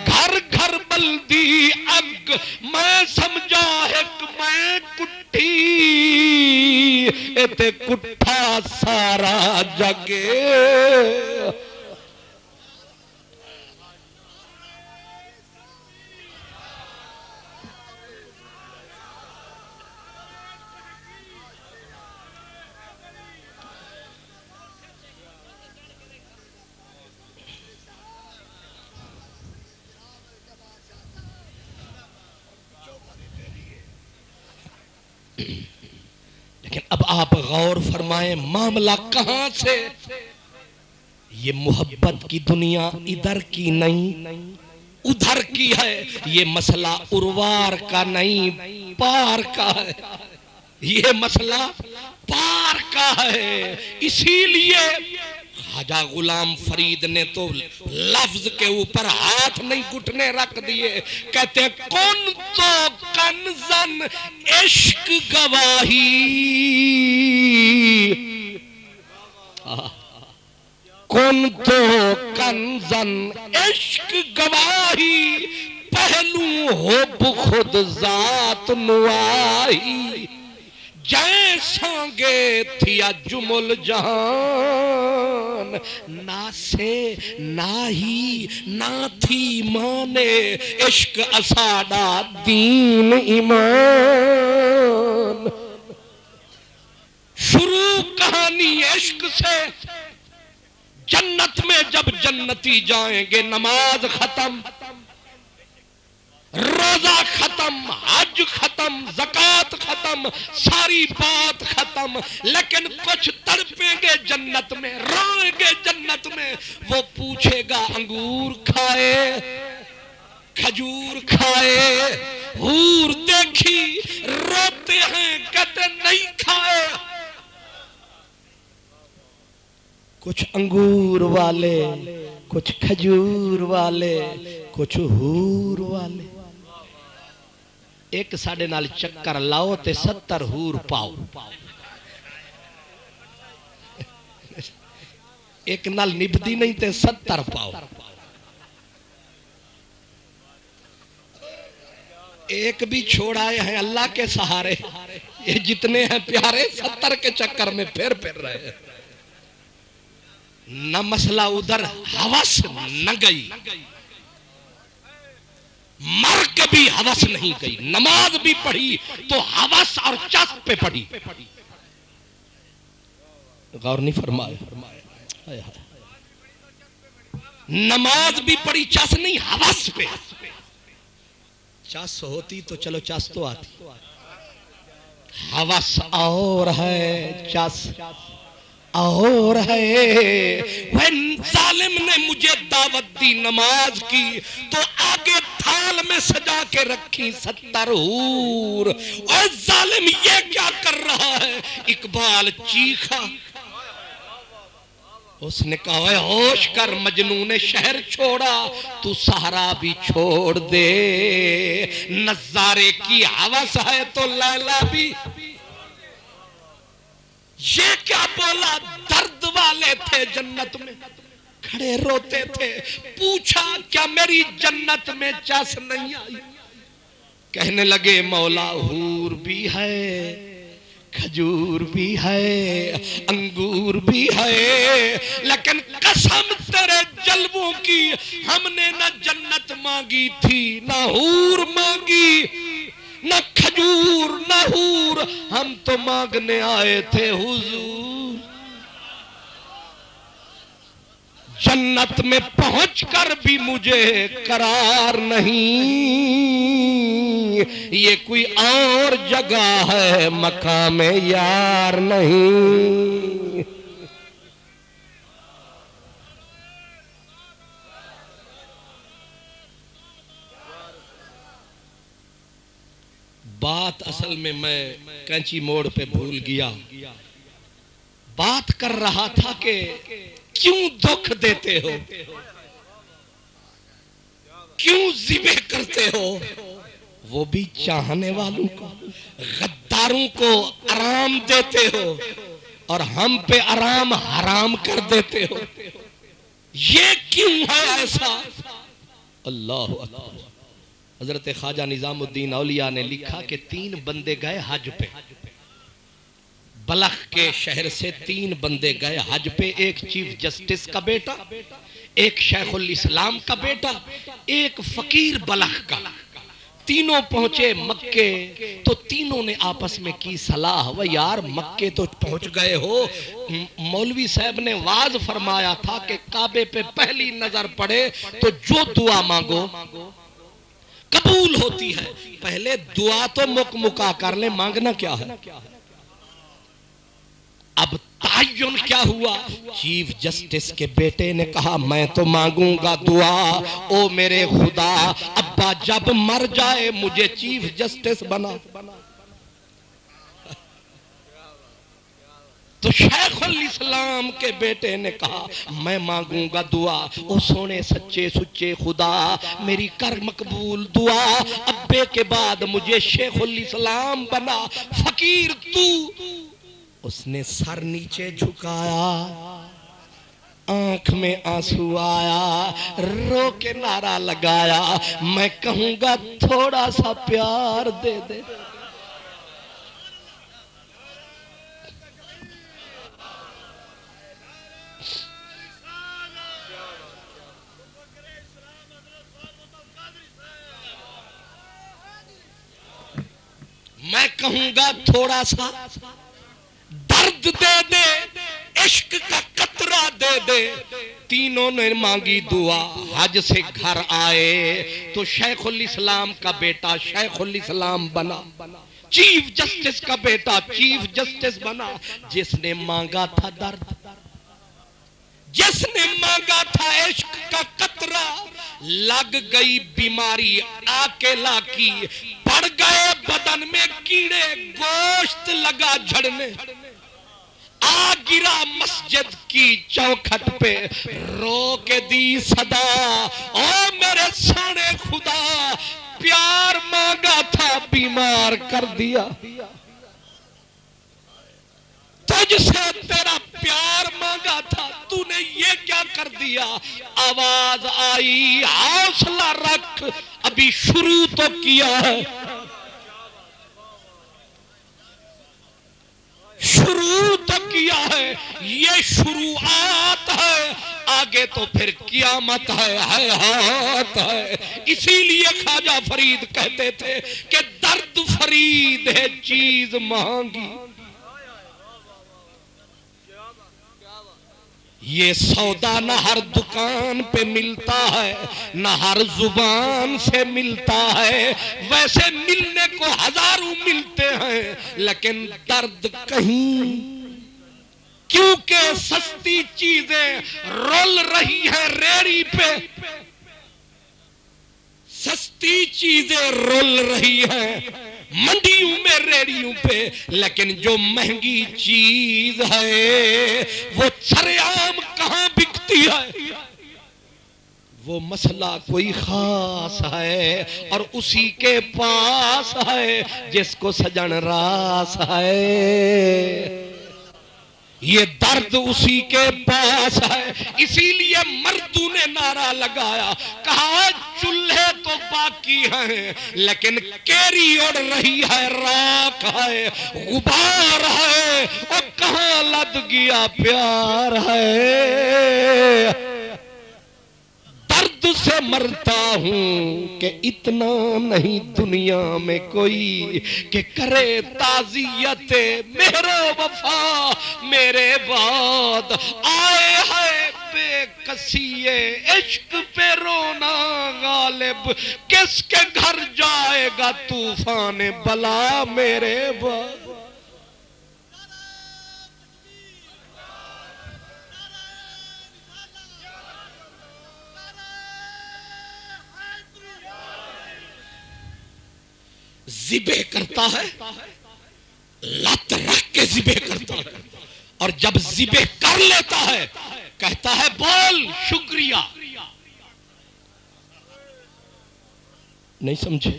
گھر گھر بلدی اگ، میں سمجھا ایک میں کٹھی، اتے کٹھا سارا جگے۔ لیکن اب آپ غور فرمائیں معاملہ کہاں سے، یہ محبت کی دنیا ادھر کی نہیں ادھر کی ہے، یہ مسئلہ اروار کا نہیں پار کا ہے، یہ مسئلہ پار کا ہے۔ اسی لیے خواجہ غلام فرید نے تو لفظ کے اوپر ہاتھ نہیں گھٹنے رکھ دیے، کہتے ہیں کن تو کنزن عشق گواہی، کن تو زن زن عشق گواہی پہلو ہو بخود ذات نواہی جیسانگے تھیا جمل جہان نہ سے نہ ہی نہ تھی مانے عشق اساڑا دین ایمان شروع کہانی عشق سے جنت میں جب جنتی جائیں گے نماز ختم روزہ ختم حج ختم زکوٰۃ ختم ساری بات ختم لیکن کچھ تڑپیں گے جنت میں روئیں گے جنت میں وہ پوچھے گا انگور کھائے کھجور کھائے حور دیکھی روتے ہیں کہتے نہیں کھائے کچھ انگور والے کچھ کھجور والے کچھ حور والے ایک ساڑے نال چکر لاؤ تے 70 حور پاؤ ایک نال نبدی نہیں تے 70 پاؤ ایک بھی چھوڑ آئے ہیں اللہ کے سہارے یہ جتنے ہیں پیارے 70 کے چکر میں پھر رہے ہیں نہ مسئلہ ادھر ہوس نہ گئی مر کے بھی ہوس نہیں گئی نماز بھی پڑھی تو ہوس اور چسپ پہ پڑھی غور نہیں فرمایا نماز بھی پڑھی چس نہیں ہوس پہ چس ہوتی تو چلو چس تو آتی ہوس اور ہے چس اور ہے ظالم نے مجھے دعوت دی نماز کی تو آگے تھال میں سجا کے رکھی 70 حور اور ظالم یہ کیا کر رہا ہے اقبال چیخا اس نے کہا ہوش کر مجنون شہر چھوڑا تو صحرا بھی چھوڑ دے نظارے کی ہوس ہے تو لیلا بھی یہ کیا بولا درد والے تھے جنت میں کھڑے روتے تھے پوچھا کیا میری جنت میں چس نہیں آئی کہنے لگے مولا حور بھی ہے کھجور بھی ہے انگور بھی ہے لیکن قسم تیرے جلووں کی ہم نے نہ جنت مانگی تھی نہ حور مانگی نہ کھجور نہ حور ہم تو مانگنے آئے تھے حضور جنت میں پہنچ کر بھی مجھے قرار نہیں یہ کوئی اور جگہ ہے مقام یار نہیں بات اصل میں کینچی موڑ پہ بھول گیا بات کر رہا تھا کہ کیوں دکھ دیتے ہو کیوں ذبح کرتے ہو وہ بھی چاہنے والوں کو غداروں کو آرام دیتے ہو اور ہم پہ آرام حرام کر دیتے ہو یہ کیوں ہے ایسا اللہ اکبر حضرت خواجہ نظام الدین اولیاء نے لکھا کہ 3 بندے گئے حج پہ بلخ کے شہر سے 3 بندے گئے حج پہ ایک چیف جسٹس کا بیٹا ایک شیخ الاسلام کا بیٹا ایک فقیر بلخ کا تینوں پہنچے مکے تو تینوں نے آپس میں کی صلاح وہ یار مکے تو پہنچ گئے ہو مولوی صاحب نے واز فرمایا تھا کہ کعبے پہ پہلی نظر پڑے تو جو دعا مانگو قبول ہوتی ہے پہلے دعا تو مکا کر لیں مانگنا کیا ہے اب تعین کیا ہوا چیف جسٹس کے بیٹے نے کہا میں تو مانگوں گا دعا او میرے خدا ابا جب مر جائے مجھے چیف جسٹس بنا تو شیخ الاسلام کے بیٹے نے کہا میں مانگوں گا دعا او سونے سچے سچے خدا میری کر مقبول دعا ابے کے بعد مجھے شیخ الاسلام بنا فقیر تو اس نے سر نیچے جھکایا آنکھ میں آنسو آیا، رو کے نعرہ لگایا، میں کہوں گا تھوڑا سا پیار دے دے۔ میں کہوں گا تھوڑا سا درد دے دے، عشق کا قطرہ دے دے۔ تینوں نے مانگی دعا، حج سے گھر آئے تو شیخ الاسلام کا بیٹا شیخ الاسلام بنا، چیف جسٹس کا بیٹا چیف جسٹس بنا۔ جس نے مانگا تھا درد، جس نے مانگا تھا عشق کا قطرہ، لگ گئی بیماری آکیلا کی، پڑ گئے بدن میں کیڑے، گوشت لگا جھڑنے، آ گرا مسجد کی چوکھٹ پہ، رو کے دی صدا، او میرے سونے خدا، پیار مانگا تھا بیمار کر دیا، تجھ سے تیرا پیار مانگا تھا، تو نے یہ کیا کر دیا۔ آواز آئی حوصلہ رکھ، ابھی شروع تو کیا ہے، شروع تو کیا ہے، یہ شروعات ہے، آگے تو پھر قیامت ہے ہاتھ ہے۔ اسی لیے خواجہ فرید کہتے تھے کہ درد فرید ہے چیز مہنگی، یہ سودا نہ ہر دکان پہ ملتا ہے، نہ ہر زبان سے ملتا ہے، ویسے ملنے کو ہزاروں ملتے ہیں، لیکن درد کہیں، کیونکہ سستی چیزیں رول رہی ہیں ریڑھی پہ، سستی چیزیں رول رہی ہیں منڈیوں میں ریڑھیوں پہ، لیکن جو مہنگی چیز ہے وہ سرعام کہاں بکتی ہے، وہ مسئلہ کوئی خاص ہے اور اسی کے پاس ہے جس کو سجن راس ہے، یہ درد اسی کے پاس ہے۔ اسی لیے مردوں نے نعرہ لگایا، کہا چولہے تو باقی ہیں لیکن کیری اڑ رہی ہے، راکھ ہے، غبار ہے، اور کہاں لد گیا پیار ہے۔ درد سے مرتا ہوں کہ اتنا نہیں دنیا میں کوئی کہ کرے تعزیت مہر و وفا میرے بعد، آئے ہے بے کسی عشق پہ رونا غالب، کس کے گھر جائے گا طوفان بلا میرے بعد۔ ذبح کرتا ہے، لت رکھ کے ذبح کرتا ہے، اور جب ذبح کر لیتا ہے کہتا ہے بول شکریہ، نہیں سمجھے؟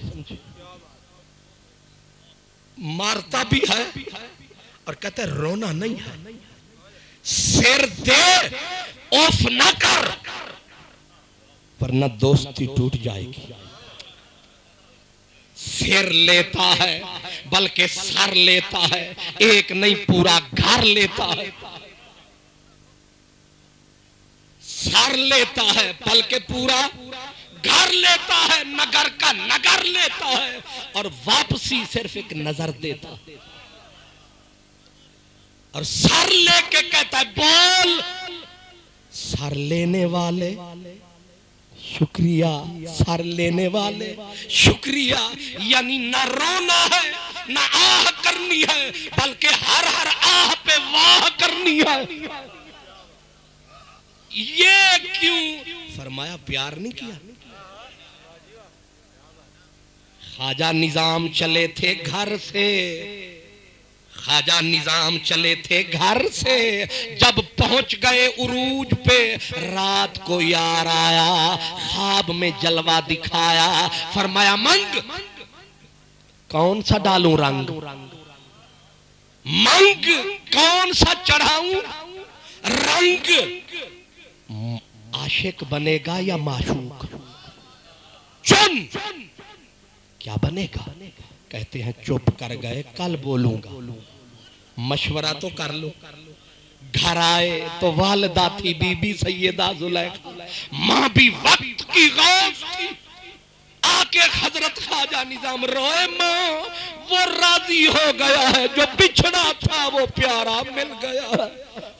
مارتا بھی ہے اور کہتا ہے رونا نہیں ہے، سر دے اوف نہ کر ورنہ دوستی ٹوٹ جائے گی۔ سر لیتا ہے بلکہ سر لیتا ہے، ایک نہیں پورا گھر لیتا ہے، سر لیتا ہے بلکہ پورا گھر لیتا ہے، نگر کا نگر لیتا ہے، اور واپسی صرف ایک نظر دیتا ہے، اور سر لے کے کہتا ہے بول، سر لینے والے شکریہ، سر لینے والے شکریہ، یعنی نہ رونا ہے نہ آہ کرنی ہے بلکہ ہر ہر آہ پہ واہ کرنی ہے۔ یہ کیوں؟ فرمایا پیار نہیں کیا۔ خواجہ نظام چلے تھے گھر سے، خواجہ نظام چلے تھے گھر سے، جب پہنچ گئے عروج پہ رات کو یار آیا، خواب میں جلوہ دکھایا، فرمایا منگ کون سا ڈالوں رنگ، منگ کون سا چڑھاؤں رنگ، عاشق بنے گا یا معشوق؟ چن کیا بنے گا؟ کہتے ہیں چپ کر گئے، کل بولوں گا، مشورہ تو کر لو۔ گھر آئے تو والدہ تھی بی بی سیدہ زلیخا، ماں بھی وقت کی غوث تھی، آکے حضرت خواجہ نظام روئے ماں وہ راضی ہو گیا ہے، جو بچھڑا تھا وہ پیارا مل گیا ہے،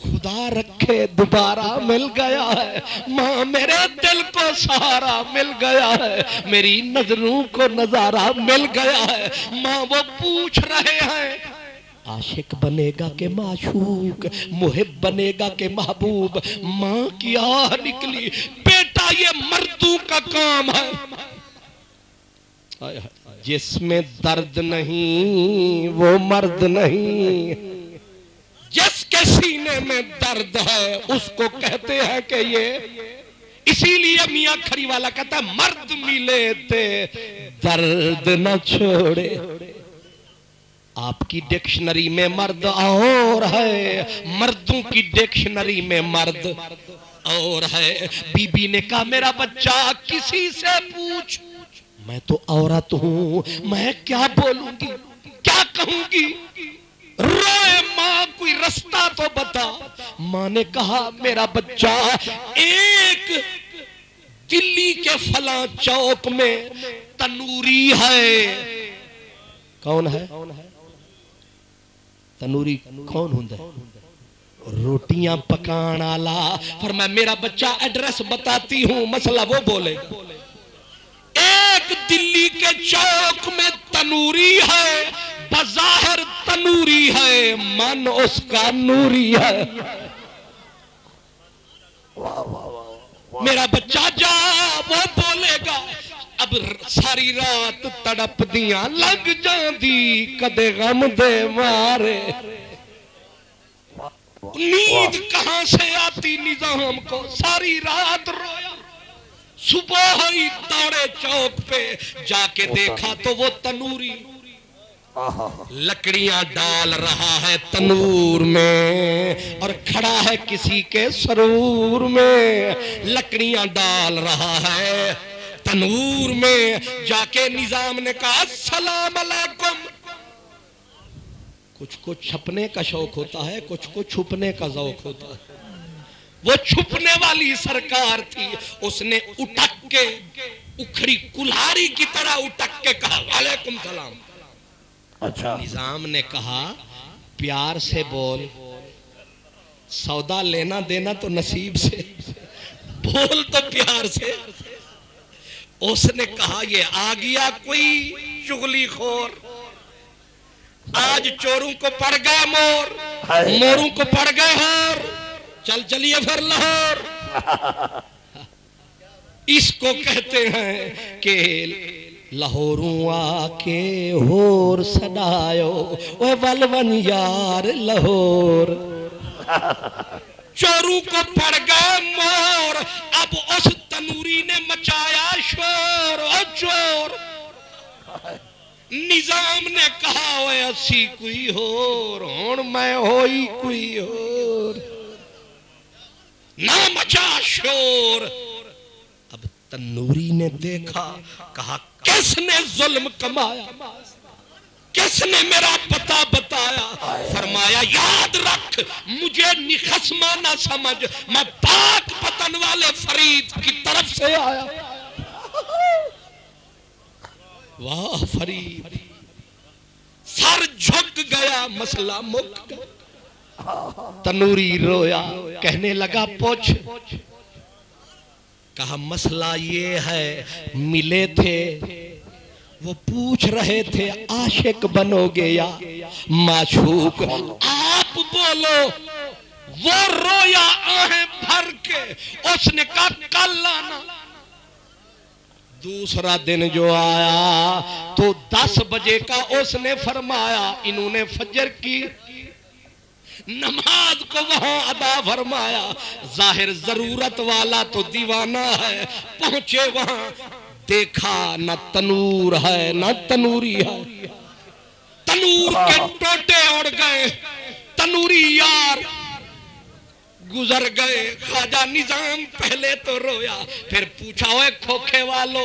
خدا رکھے دوبارہ مل گیا ہے، ماں میرے دل کو سہارا مل گیا ہے، میری نظروں کو نظارہ مل گیا ہے۔ ماں وہ پوچھ رہے ہیں عاشق بنے گا کہ معشوق، محب بنے گا کہ محبوب؟ ماں کی آہ نکلی، بیٹا یہ مردوں کا کام ہے، جس میں درد نہیں وہ مرد نہیں، جس کے سینے میں درد ہے اس کو کہتے ہیں کہ یہ، اسی لیے میاں کھری والا کہتا ہے مرد ملے تھے درد نہ چھوڑے۔ آپ کی ڈکشنری میں مرد اور ہے، مردوں کی ڈکشنری میں مرد اور ہے۔ بی بی نے کہا میرا بچہ کسی سے پوچھ، میں تو عورت ہوں، میں کیا بولوں گی، کیا کہوں گی؟ روئے ماں کوئی رستہ تو بتا۔ ماں نے کہا میرا بچہ ایک دلی کے فلاں چوک میں تنوری ہے۔ کون ہے تنوری؟ کون ہوں روٹیاں پکان آلا۔ فرمایا میرا بچہ ایڈریس بتاتی ہوں، مسئلہ وہ بولے گا۔ ایک دلی کے چوک میں تنوری ہے، بظاہر تنوری ہے، من اس کا نوری ہے۔ میرا بچہ جا وہ بولے گا۔ اب ساری رات تڑپ دیاں لگ جاندی، کدے غم دے مارے، نیند کہاں سے آتی نظام کو، ساری رات رویا۔ صبح ہوئی دوڑے چوک پہ، جا کے دیکھا تو وہ تنوری لکڑیاں ڈال رہا ہے تنور میں، اور کھڑا ہے کسی کے سرور میں، لکڑیاں ڈال رہا ہے تنور میں۔ جا کے نظام نے کہا السلام علیکم۔ کچھ کو چھپنے کا شوق ہوتا ہے، کچھ کو چھپنے کا ذوق ہوتا ہے۔ وہ چھپنے والی سرکار تھی، اس نے اٹک کے اکھڑی کلہاری کی طرح اٹک کے کہا وعلیکم السلام۔ اچھا نظام نے کہا پیار سے بول، سودا لینا دینا تو نصیب سے، بول تو پیار سے۔ اس نے کہا یہ آ گیا کوئی چغلی خور، آج چوروں کو پڑ گئے مور، موروں کو پڑ گئے ہور، چل چلیے پھر لاہور۔ اس کو کہتے ہیں کہ لاہوروں آ کے ہور سڈایو، اوے ولون یار لاہور۔ چوروں کو پڑ گئے مور، اب اس تنوری نے مچایا شور، او چور۔ نظام نے کہا اوے اسی کوئی ہور، ہون میں ہوئی کوئی ہور، نہ مچا شور۔ اب تنوری نے دیکھا، کہا کس نے ظلم کمایا، کس نے میرا پتہ بتایا؟ فرمایا یاد رکھ مجھے نخسمہ نہ سمجھ، میں پاک پتن والے فرید کی طرف سے آیا۔ واہ فرید، سر جھک گیا، مسئلہ مک گیا۔ تنوری رویا، کہنے لگا پوچھ۔ کہا مسئلہ یہ ہے ملے تھے، وہ پوچھ رہے تھے عاشق بنو گے یا معشوق، آپ بولو۔ وہ رویا آہیں بھر کے، اس نے کہا کل آنا۔ دوسرا دن جو آیا تو 10 بجے کا اس نے فرمایا، انہوں نے فجر کی نماز کو وہاں ادا فرمایا۔ ظاہر ضرورت والا تو دیوانہ ہے، پہنچے وہاں دیکھا نہ تنور ہے نہ تنوری ہے، تنور کے ٹوٹے اڑ گئے۔ تنوری یار گزر گئے خواجہ نظام پہلے تو رویا پھر پوچھا اوے کھوکھے والو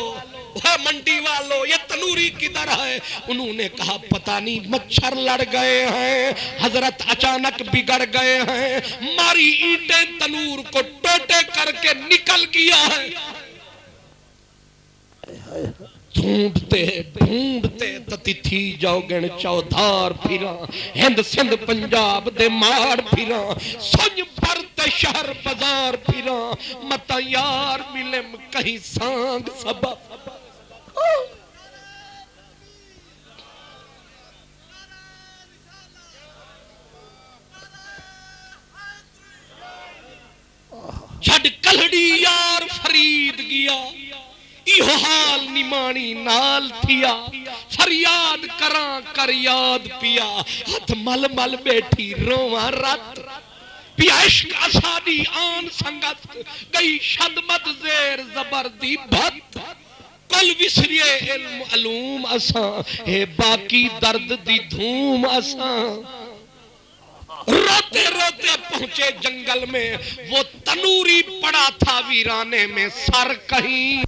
اوے منڈی والو یہ تنوری کدھر ہے انہوں نے کہا پتہ نہیں مچھر لڑ گئے ہیں حضرت اچانک بگڑ گئے ہیں ماری اینٹیں تنور کو ٹوٹے کر کے نکل گیا ہے ڈھونڈتے تتھی جوگن چودھار پھراں ہند سندھ پنجاب دے مار پھراں سنج پرتے شہر بازار پھراں متا یار ملم کہیں سانگ سبب چھڑ کلڑی یار فرید گیا ایہو حال نمانی نال تھیا فریاد کراں کر یاد پیا ہاتھ مل مل بیٹھی رواں رات پیا عشق اسادی آن سنگت گئی شدمت زیر زبردی بھت کل وسریے علم علوم اساں اے باقی درد دی دھوم اساں روتے روتے پہنچے جنگل میں وہ تنوری پڑا تھا ویرانے میں سر کہیں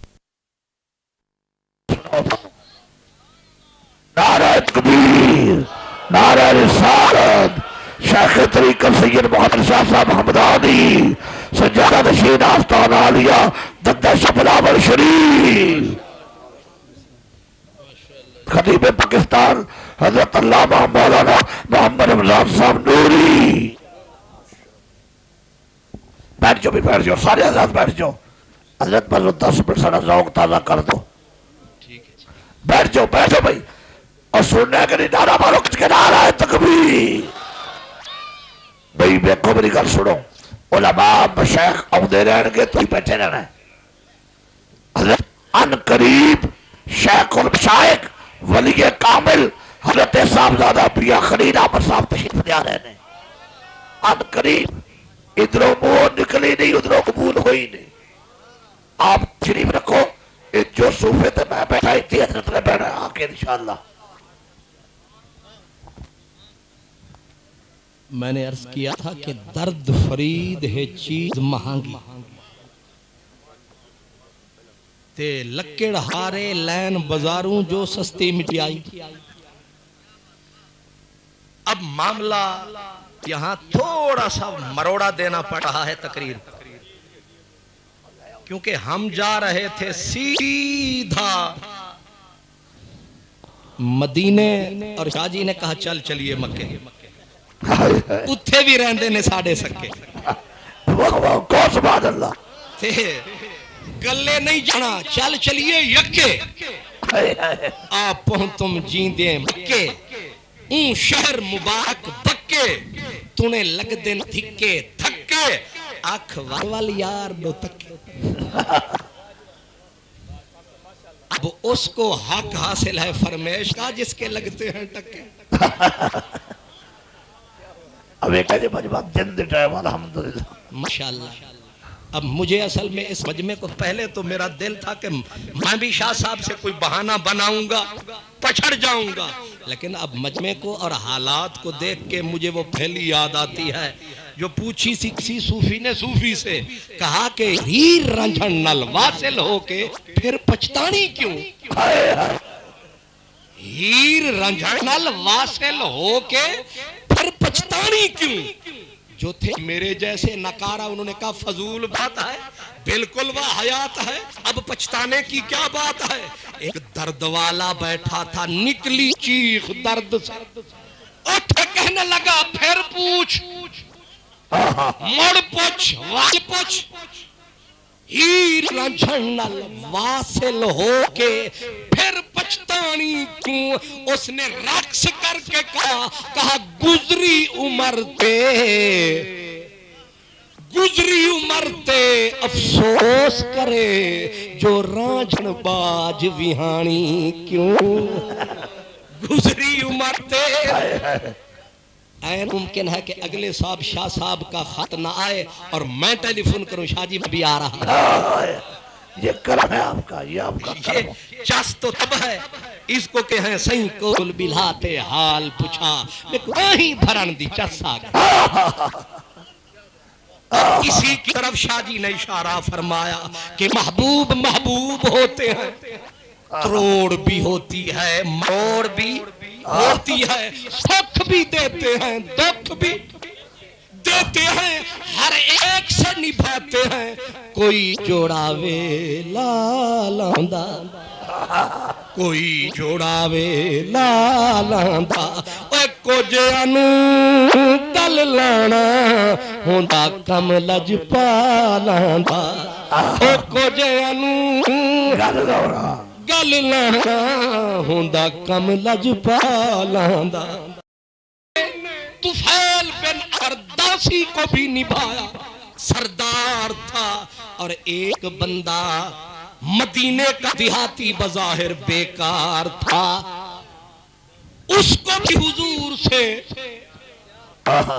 نعرہ تکبیر نعرہ رسالت شیخ طریقت سید محمد شاہ صاحب حمدانی سجادہ نشین آستان عالیہ دندہ شبلاور شریف خطیب پاکستان حضرت علامہ مولانا محمد رمضان صاحب نوری بیٹھ جاؤ بھی بیٹھ جاؤ سارے حضرات بیٹھ جاؤ حضرت بس 10 منٹ سارا ذوق تازہ کر دو بیٹھ جاؤ بھائی اور سننے کے لیے نعرہ مارو کچھ کے نعرہ ہے تکبیر بھائی بیکھو میری گل سنو علماء مشایخ آؤندے رہن گے تو ہی بیٹھے رہنا ہے حضرت ان قریب شیخ المشایخ ولی کامل حضرت صاحبزادہ پیا خلیل احمد صاحب تشریف لے آ رہے ہیں ان قریب ادھروں منہ نکلی نہیں ادھروں قبول ہوئی نہیں آپ شریف رکھو جو صوفے تھے میں بیٹھائی تھی حضرت نے بیٹھا آکے انشاءاللہ میں نے عرض کیا تھا کہ درد فرید ہے چیز مہنگی تے لکڑ ہارے لین بازاروں جو سستی مٹیائی اب معاملہ یہاں تھوڑا سا مروڑا دینا پڑ رہا ہے تقریر کیونکہ ہم جا رہے تھے سیدھا مدینے اور شاہ جی نے کہا چل چلیے مکے اتھے بھی رہندے نے ساڑھے سکے کون سبحان اللہ گلے نہیں جانا چل چلیے یکے آپ پہنتم جیندے مکے اون شہر مبارک دکے تونے لگ دن دھکے دھکے آنکھ وال یار دو تکے اب اس کو حق حاصل ہے فرمیش کا جس کے لگتے ہیں ٹکے اب ایک ہے مجمع دن ٹائم الحمدللہ ماشاءاللہ اب مجھے اصل میں اس مجمع کو پہلے تو میرا دل تھا کہ میں بھی شاہ صاحب سے کوئی بہانہ بناؤں گا پچھڑ جاؤں گا لیکن اب مجمع کو اور حالات کو دیکھ کے مجھے وہ پہلی یاد آتی ہے جو پوچھی سی کسی صوفی نے صوفی سے کہا کہ ہیر رنجھن نل واصل ہو کے پھر پچھتانی کیوں ہیر رنجھن نل واصل ہو کے پھر پچھتانی کیوں جو تھے میرے جیسے نکارہ انہوں نے کہا فضول بات ہے بالکل وہ حیات ہے اب پچھتانے کی کیا بات ہے ایک درد والا بیٹھا تھا نکلی چیخ درد سے اٹھ کہنے لگا پھر پوچھ مڑ پوچھ وال پوچھ ہیر رنجھنل واصل ہو کے پھر پچھتانی کیوں اس نے رقص کر کے کہا گزری عمر تے افسوس کرے جو رانجھن باج ویہانی کیوں گزری عمر تے این ممکن ہے کہ اگلے صاحب شاہ صاحب کا خط نہ آئے اور میں ٹیلی فون کروں شاہ جی میں بھی آ رہا یہ کرم ہے آپ کا یہ آپ کا کرم چس تو تب ہے اس کو کہ ہیں سہی کول بلاتے حال پوچھا لیکن وہیں بھرن دی چس آ گئی اسی کی طرف شاہ جی نے اشارہ فرمایا کہ محبوب محبوب ہوتے ہیں، تروڑ بھی ہوتی ہے، موڑ بھی ہوتی ہے، سکھ بھی دیتے ہیں، دکھ بھی دیتے ہیں، ہر ایک سے نبھاتے ہیں، کوئی جوڑاوے لالاندا، کوئی جوڑاوے لالاندا، اے کجانو گل لانا ہوندا کم لج پالاندا، اے کجانو گل لانا ہوندا کم لج پالاندا۔ طفیل بن ارداسی کو بھی نبھایا، سردار تھا اور ایک بندہ مدینے کا دیہاتی بظاہر بیکار تھا، اس کو بھی حضور سے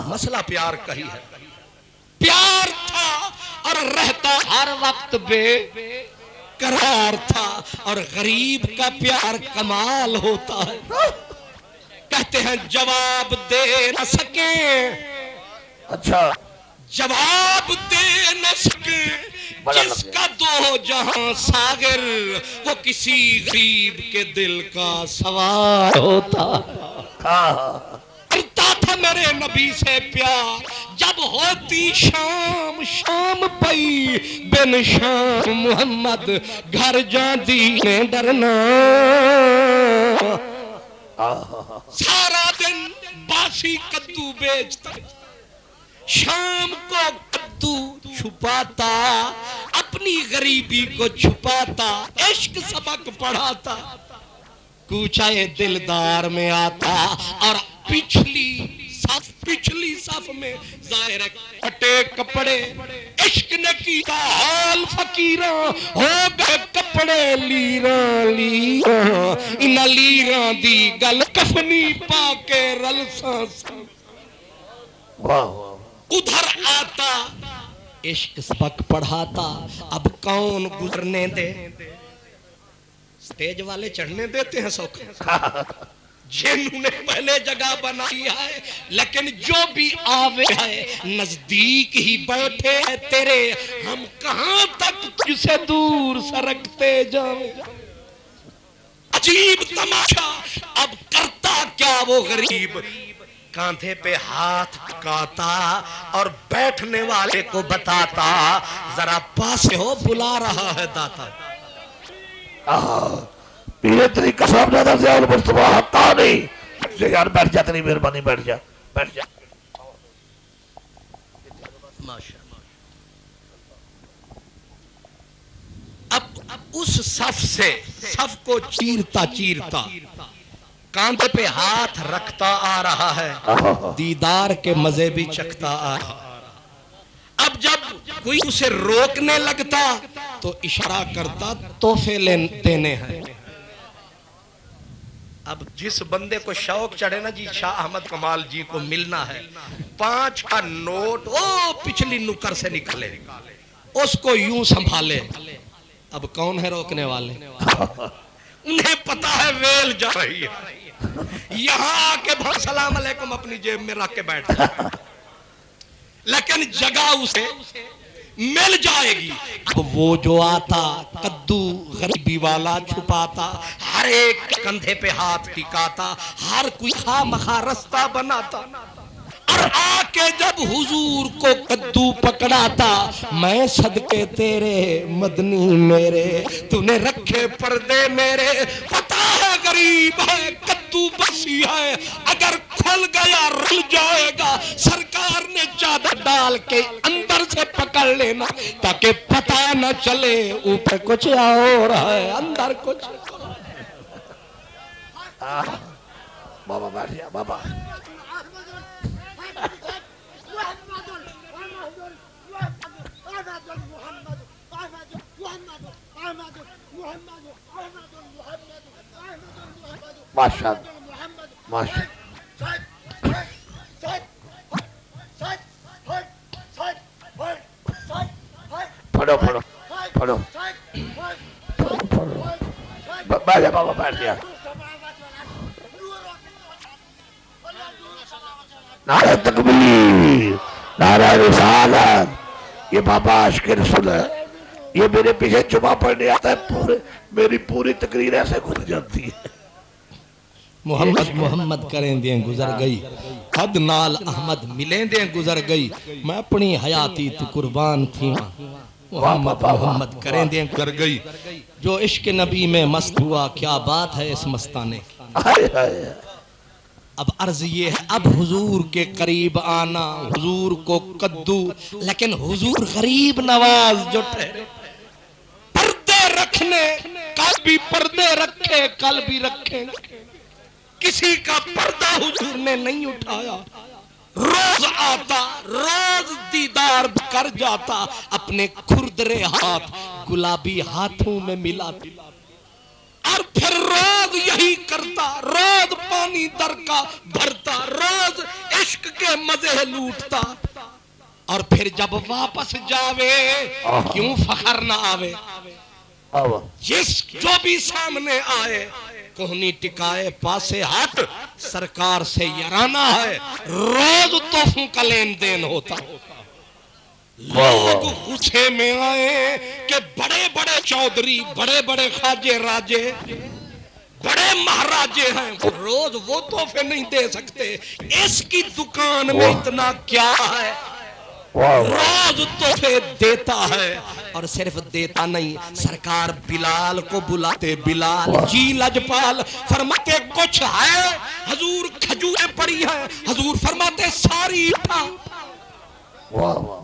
مسئلہ پیار کا ہی ہے، پیار تھا اور رہتا ہر وقت بے قرار تھا، اور غریب کا پیار کمال ہوتا ہے، کہتے ہیں جواب دے نہ سکیں، اچھا جواب دے نہ سکیں جس کا دو جہاں ساغر، وہ کسی غریب کے دل کا سوار ہوتا، کرتا تھا میرے نبی سے پیار، جب ہوتی شام شام پئی بن شام محمد گھر جان دینے ڈرنا، سارا دن باسی کدو بیچتا، شام کو کدو چھپاتا، اپنی غریبی کو چھپاتا، عشق سبق پڑھاتا، کوچہ دلدار میں آتا، اور پچھلی صف میں ظاہر کٹے کپڑے، عشق نے کیا حال فقیراں ہو گئے کپڑے لیراں لیراں، انہاں لیراں دی گل کفنی پا کے رلساں ساں، ادھر آتا عشق سبق پڑھاتا، اب کون گزرنے دے، سٹیج والے چڑھنے دیتے ہیں سوکھا، جنہوں نے پہلے جگہ بنائی ہے، لیکن جو بھی آوے ہے نزدیک ہی بیٹھے ہیں تیرے، ہم کہاں تک تجھ سے دور سرکتے جائیں، عجیب تماشا، اب کرتا کیا وہ غریب، کاندھے پہ ہاتھ ٹکاتا اور بیٹھنے والے کو بتاتا، ذرا پاس ہو بلا رہا ہے داتا، پیرے تری قسم زیادہ سے اور مصطفیٰ حقانی سے یار بیٹھ جا، تری مہربانی بیٹھ جا بیٹھ جا۔ اب اس صف سے صف کو چیرتا چیرتا کاندھے پہ ہاتھ رکھتا آ رہا ہے، دیدار کے مزے بھی چکھتا آ رہا ہے، اب جب کوئی اسے روکنے لگتا تو اشارہ کرتا تحفے دینے ہیں، اب جس بندے کو شوق چڑھے نا جی شاہ احمد کمال جی کو ملنا ہے، 5 کا نوٹ او پچھلی نکر سے نکلے، اس کو یوں سنبھالے، اب کون ہے روکنے والے، انہیں پتا ہے ویل جا رہی ہے، یہاں آکے بھائی سلام علیکم اپنی جیب میں رکھ کے بیٹھ جائے، لیکن جگہ اسے مل جائے گی، اب وہ جو آتا کدو غریبی والا چھپاتا، ہر ایک کندھے پہ ہاتھ ٹکاتا، ہر کوئی خواہ مخواہ رستہ بناتا، اور آکے جب حضور کو کدو پکڑاتا، میں صدقے تیرے مدنی میرے، تو نے رکھے پردے میرے، پتا ہے غریب ہے کدو بسی ہے، اگر کھل گیا رل جائے گا، سرکار نے چادر ڈال کے اندر سے پکڑ لینا تاکہ پتا نہ چلے اوپر کچھ اور ہے اندر کچھ۔ بابا بیٹھ جا بابا، ماشاء ماشاء پڑھو پڑھو پڑھو بیٹھ جا بابا بیٹھ جا، نعرہ تکبیر، نعرہ رسالت، یہ بابا عاشق رسول ہے، یہ میرے پیچھے جمعہ پڑھنے آتا ہے، میری پوری تقریر ایسے گزر جاتی ہے۔ محمد محمد کریں دیں گزر گئی، حد نال احمد ملیں دیں گزر گئی، میں اپنی حیاتی تو قربان تھی ماں، محمد محمد کریں دیں گزر گئی، جو عشق نبی میں مست ہوا کیا بات ہے اس مستانے کی۔ اب عرض یہ ہے اب حضور کے قریب آنا، حضور کو قدو، لیکن حضور غریب نواز جو ٹھہرے، پردے رکھنے، کل بھی پردے رکھے کل بھی رکھیں، کسی کا پردہ حضور نے نہیں اٹھایا، روز آتا روز دیدار کر جاتا، اپنے کھردرے ہاتھ گلابی ہاتھوں میں ملاتا، اور پھر روز یہی کرتا، روز پانی در کا بھرتا، روز عشق کے مزے لوٹتا، اور پھر جب واپس جاوے کیوں فخر نہ آوے، جس جو بھی سامنے آئے کوہنی ٹکائے پاسے ہاتھ، سرکار سے یارانہ ہے، روز تحفوں کا لین دین ہوتا۔ لوگ غصے میں آئے کہ بڑے بڑے چودھری، بڑے بڑے خواجے راجے، بڑے مہاراجے ہیں، روز وہ تحفے نہیں دے سکتے، اس کی دکان میں اتنا کیا ہے، روز تحفے دیتا ہے، اور صرف دیتا نہیں، سرکار بلال کو بلاتے، بلال جی لجپال، فرماتے کچھ ہے، حضور کھجوریں پڑی ہیں، حضور فرماتے ساری اٹھا،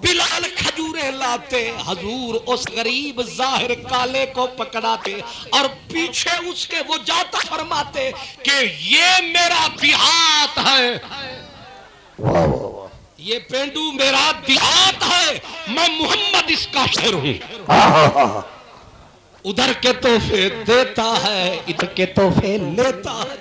بلال کھجوریں لاتے، حضور اس غریب ظاہر کالے کو پکڑاتے، اور پیچھے اس کے وہ جاتا فرماتے کہ یہ میرا دیہات ہے، یہ پینڈو میرا دیہات ہے، میں محمد اس کا شہر ہوں، ادھر کے تحفے دیتا ہے ادھر کے تحفے لیتا ہے۔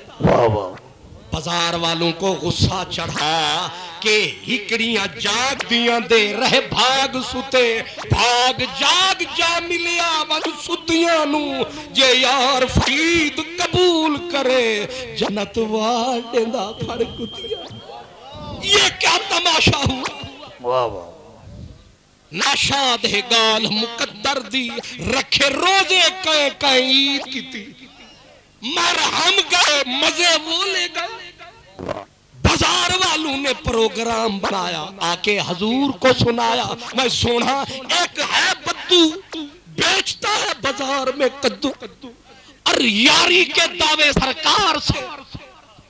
بازار والوں کو غصہ چڑھا کہ ہکڑیاں جاگ دیاں دے رہے بھاگ ستے، بھاگ جاگ جا ملیا ون ستیاں نو، جے یار فرید قبول کرے جنت واڑے دا پھڑ کتیاں۔ یہ کیا تماشا ہوا، ناشاد ہے گال مقدر دی، رکھے روزے کہیں کہیں عید کی تھی، مرہم گئے مزے وہ لے گئے، بازار والوں نے پروگرام بنایا، آکے حضور کو سنایا، میں سونا ایک ہے بدو بیچتا ہے بازار میں کدو، اور یاری کے دعوے سرکار سے،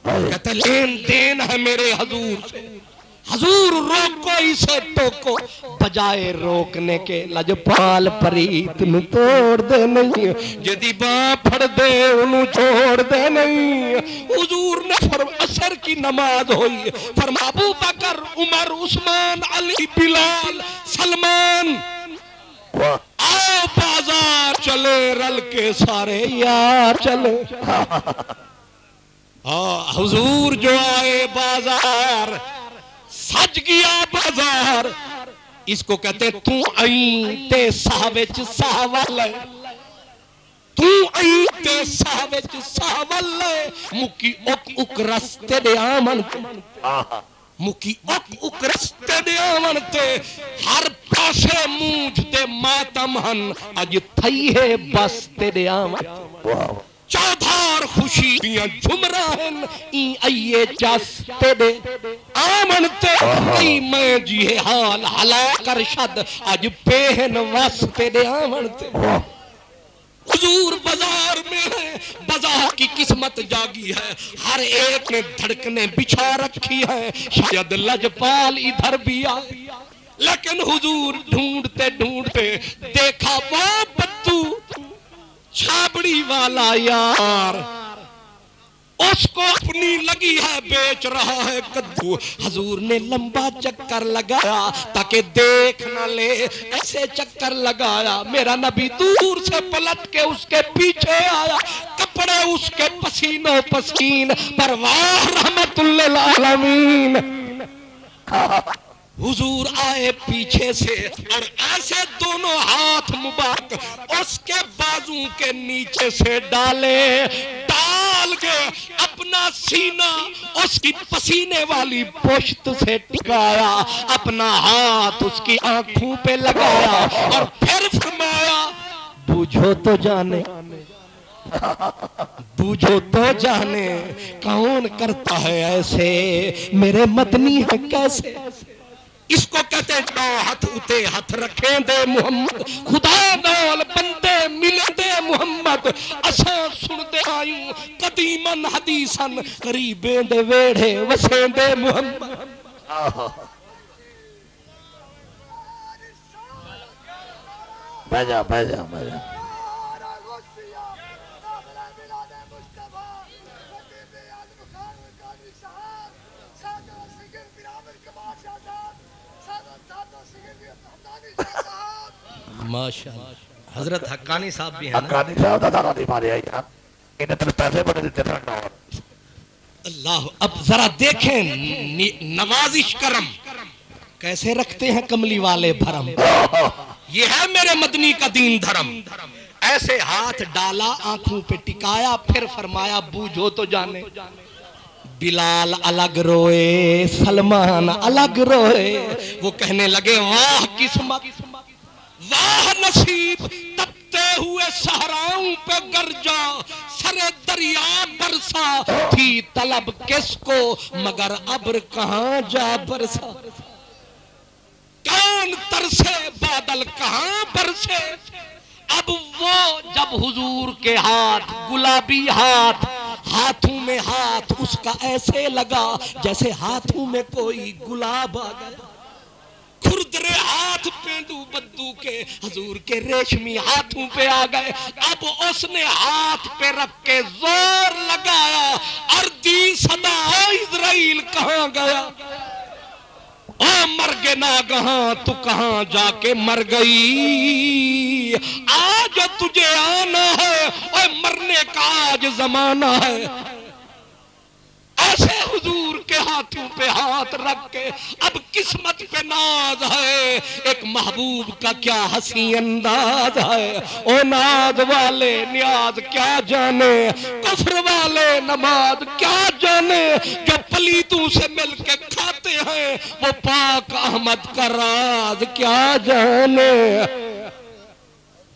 کہتے لین دین ہے میرے حضور سے، حضور روکو اسے ٹوکو، بجائے روکنے کے لجپال پریت نو توڑ دے نہیں، جدی باں پھڑ دے انو چھوڑ دے نہیں۔ حضور نے عصر کی نماز ہوئی، فرما ابو بکر عمر عثمان علی بلال سلمان آؤ بازار چلے، رل کے سارے یار چلے، حضور جو آئے بازار سج گیا بازار، اس کو کہتے تو آئیں تے ساوچ ساولے، تو آئیں تے ساوچ ساولے، مکی اک اک رستے دے آمن تے، مکی اک اک رستے دے آمن تے، ہر پاسے موجھ تے ماتم ہن، اج تھئی ہے بستے دے آمن، چودھار خوشی دیاں جمراہن، این آئیے جاستے دے آمن تے، ای میں جیے حال حلا کر شد، آج پہن واستے دے آمن تے۔ حضور بازار میں ہے، بازار کی قسمت جاگی ہے، ہر ایک نے دھڑکنے بچھا رکھی ہے، شاید لجپال ادھر بھی آئے، لیکن حضور ڈھونڈتے ڈھونڈتے دیکھا وہ بدو چھابڑی والا یار، اس کو اپنی لگی ہے بیچ رہا ہے کدو، حضور نے لمبا چکر لگایا تاکہ دیکھ نہ لے، ایسے چکر لگایا، میرا نبی دور سے پلٹ کے اس کے پیچھے آیا، کپڑے اس کے پسینوں پسین، پرواہ رحمت للعالمین۔ حضور آئے پیچھے سے اور ایسے دونوں ہاتھ مبارک اس کے بازو کے نیچے سے ڈالے، ڈال کھول کے اپنا سینہ اس کی پسینے والی پشت سے ٹکایا، اپنا ہاتھ اس کی آنکھوں پہ لگایا اور پھر فرمایا بوجھو تو جانے، بوجھو تو جانے کون کرتا ہے ایسے، میرے مدنی ہے کیسے۔ اس کو کہتے ہیں ہاتھ اتے ہاتھ رکھیں دے محمد، خدا نال بندے ملے دے محمد، اساں سن دے آئیوں قدیمن حدیثن، قریبیں دے ویڑے وسیں دے محمد۔ بھیجا بھیجا بھیجا ماشاءاللہ۔ حضرت حقانی صاحب بھی ہیں نا؟ حقانی صاحب دا دارا نہیں مارے آئی نا، انہیں تل پیسے بڑے دیتے تھا۔ اللہ اب ذرا دیکھیں نوازش کرم کیسے رکھتے ہیں کملی والے بھرم، یہ ہے میرے مدنی کا دین دھرم۔ ایسے ہاتھ ڈالا آنکھوں پہ ٹکایا، پھر فرمایا بوجھو تو جانے۔ بلال الگ روئے، سلمان الگ روئے، وہ کہنے لگے واہ قسمت، واہ نصیب، تپتے ہوئے صحراؤں پہ گرجا، سر دریا برسا، تھی طلب کس کو مگر ابر کہاں جا برسا۔ کون ترسے بادل کہاں برسے۔ اب وہ جب حضور کے ہاتھ گلابی ہاتھ، ہاتھوں میں ہاتھ اس کا ایسے لگا جیسے ہاتھوں میں کوئی گلاب آ گیا، کھردرے ہاتھ پیندو بدو کے حضور کے ریشمی ہاتھوں پہ آ گئے۔ اب اس نے ہاتھ پہ رکھ کے زور لگایا، اردی صدا اسرائیل کہاں گیا، او مرگے ناگہاں تو کہاں جا کے مر گئی، آج تجھے آنا ہے، اے مرنے کا آج زمانہ ہے۔ ایسے حضور کے ہاتھوں پہ ہاتھ رکھ کے اب قسمت پہ ناز ہے، ایک محبوب کا کیا حسین انداز ہے، او ناز والے نیاز کیا جانے، کفر والے نماز کیا جانے، جو پلیتوں سے مل کے کھاتے ہیں وہ پاک احمد کا راز کیا جانے۔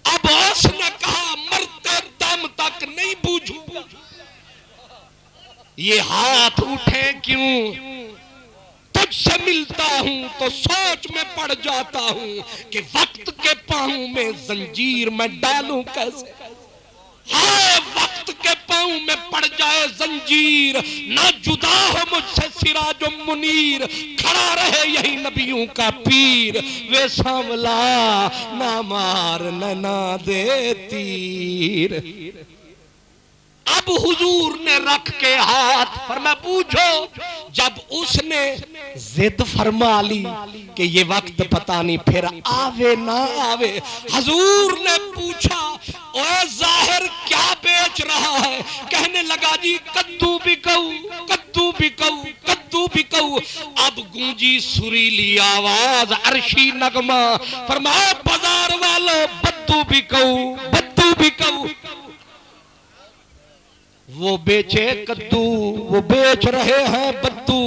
اب اس نے کہا مرتے دم تک نہیں بوجھوں گا، یہ ہاتھ اٹھے کیوں، تجھ سے ملتا ہوں تو سوچ میں پڑ جاتا ہوں کہ وقت کے پاؤں میں زنجیر میں ڈالوں کیسے، ہائے وقت کے پاؤں میں پڑ جائے زنجیر، نہ جدا ہو مجھ سے سراج و منیر، کھڑا رہے یہی نبیوں کا پیر، وے سانولا نہ مار نہ دے تیر۔ اب حضور نے رکھ کے ہاتھ فرمایا بوجھو، جب اس نے ضد فرما لی کہ یہ وقت پتہ نہیں پھر آوے نہ آوے، حضور نے پوچھا اے ظاہر کیا بیچ رہا ہے، کہنے لگا جی کدو بکو کدو بکو کدو بکو۔ اب گونجی سریلی آواز عرشی نغمہ، فرمایا بازار والوں بدو بکو بدو بکو۔ وہ بیچے کدو، وہ بیچ رہے ہیں بدو،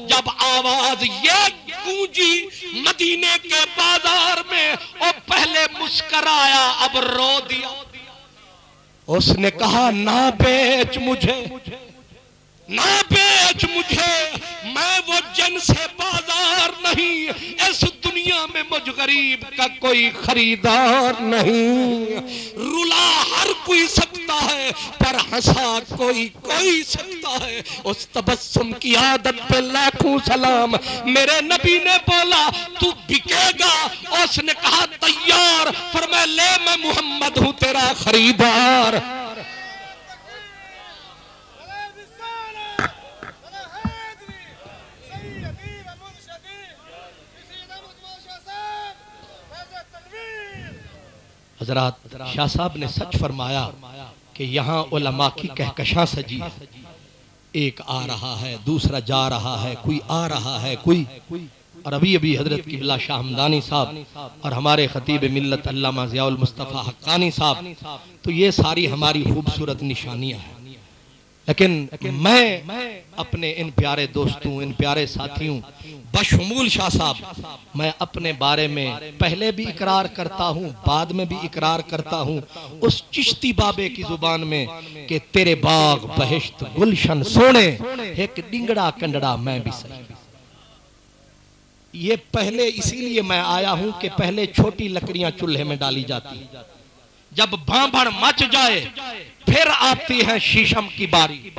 جب آواز یہ گونجی مدینے کے بازار میں، وہ پہلے مسکرایا اب رو دیا۔ اس نے کہا نہ بیچ مجھے نہ بیچ مجھے، میں وہ جن سے بازار نہیں، اس دنیا میں مجھ غریب کا کوئی خریدار نہیں۔ رلا ہر کوئی سکتا ہے پر ہنسا کوئی سکتا ہے، اس تبسم کی عادت پہ لاکھوں سلام۔ میرے نبی نے بولا تو بکے گا، اس نے کہا تیار، فرمایا لے میں محمد ہوں تیرا خریدار۔ حضرات شاہ صاحب نے سچ فرمایا کہ یہاں علماء کی کہکشاں سجی، ایک آ رہا ہے دوسرا جا رہا ہے، کوئی آ رہا ہے کوئی، اور ابھی حضرت قبلہ شاہ ہمدانی صاحب اور ہمارے خطیب ملت علامہ ضیاء المصطفیٰ حقانی صاحب، تو یہ ساری ہماری خوبصورت نشانیاں ہیں۔ لیکن میں اپنے ان پیارے دوستوں، ان پیارے ساتھیوں بشمول شاہ صاحب، میں اپنے بارے میں پہلے بھی اقرار کرتا ہوں، بعد میں بھی اقرار کرتا ہوں اس چشتی بابے کی زبان میں کہ تیرے باغ بہشت گلشن سونے، ایک ڈنگڑا کنڈڑا میں بھی سہی۔ یہ پہلے اسی لیے میں آیا ہوں کہ پہلے چھوٹی لکڑیاں چولہے میں ڈالی جاتی، جب بھانبھڑ مچ جائے پھر آتی ہے شیشم کی باری۔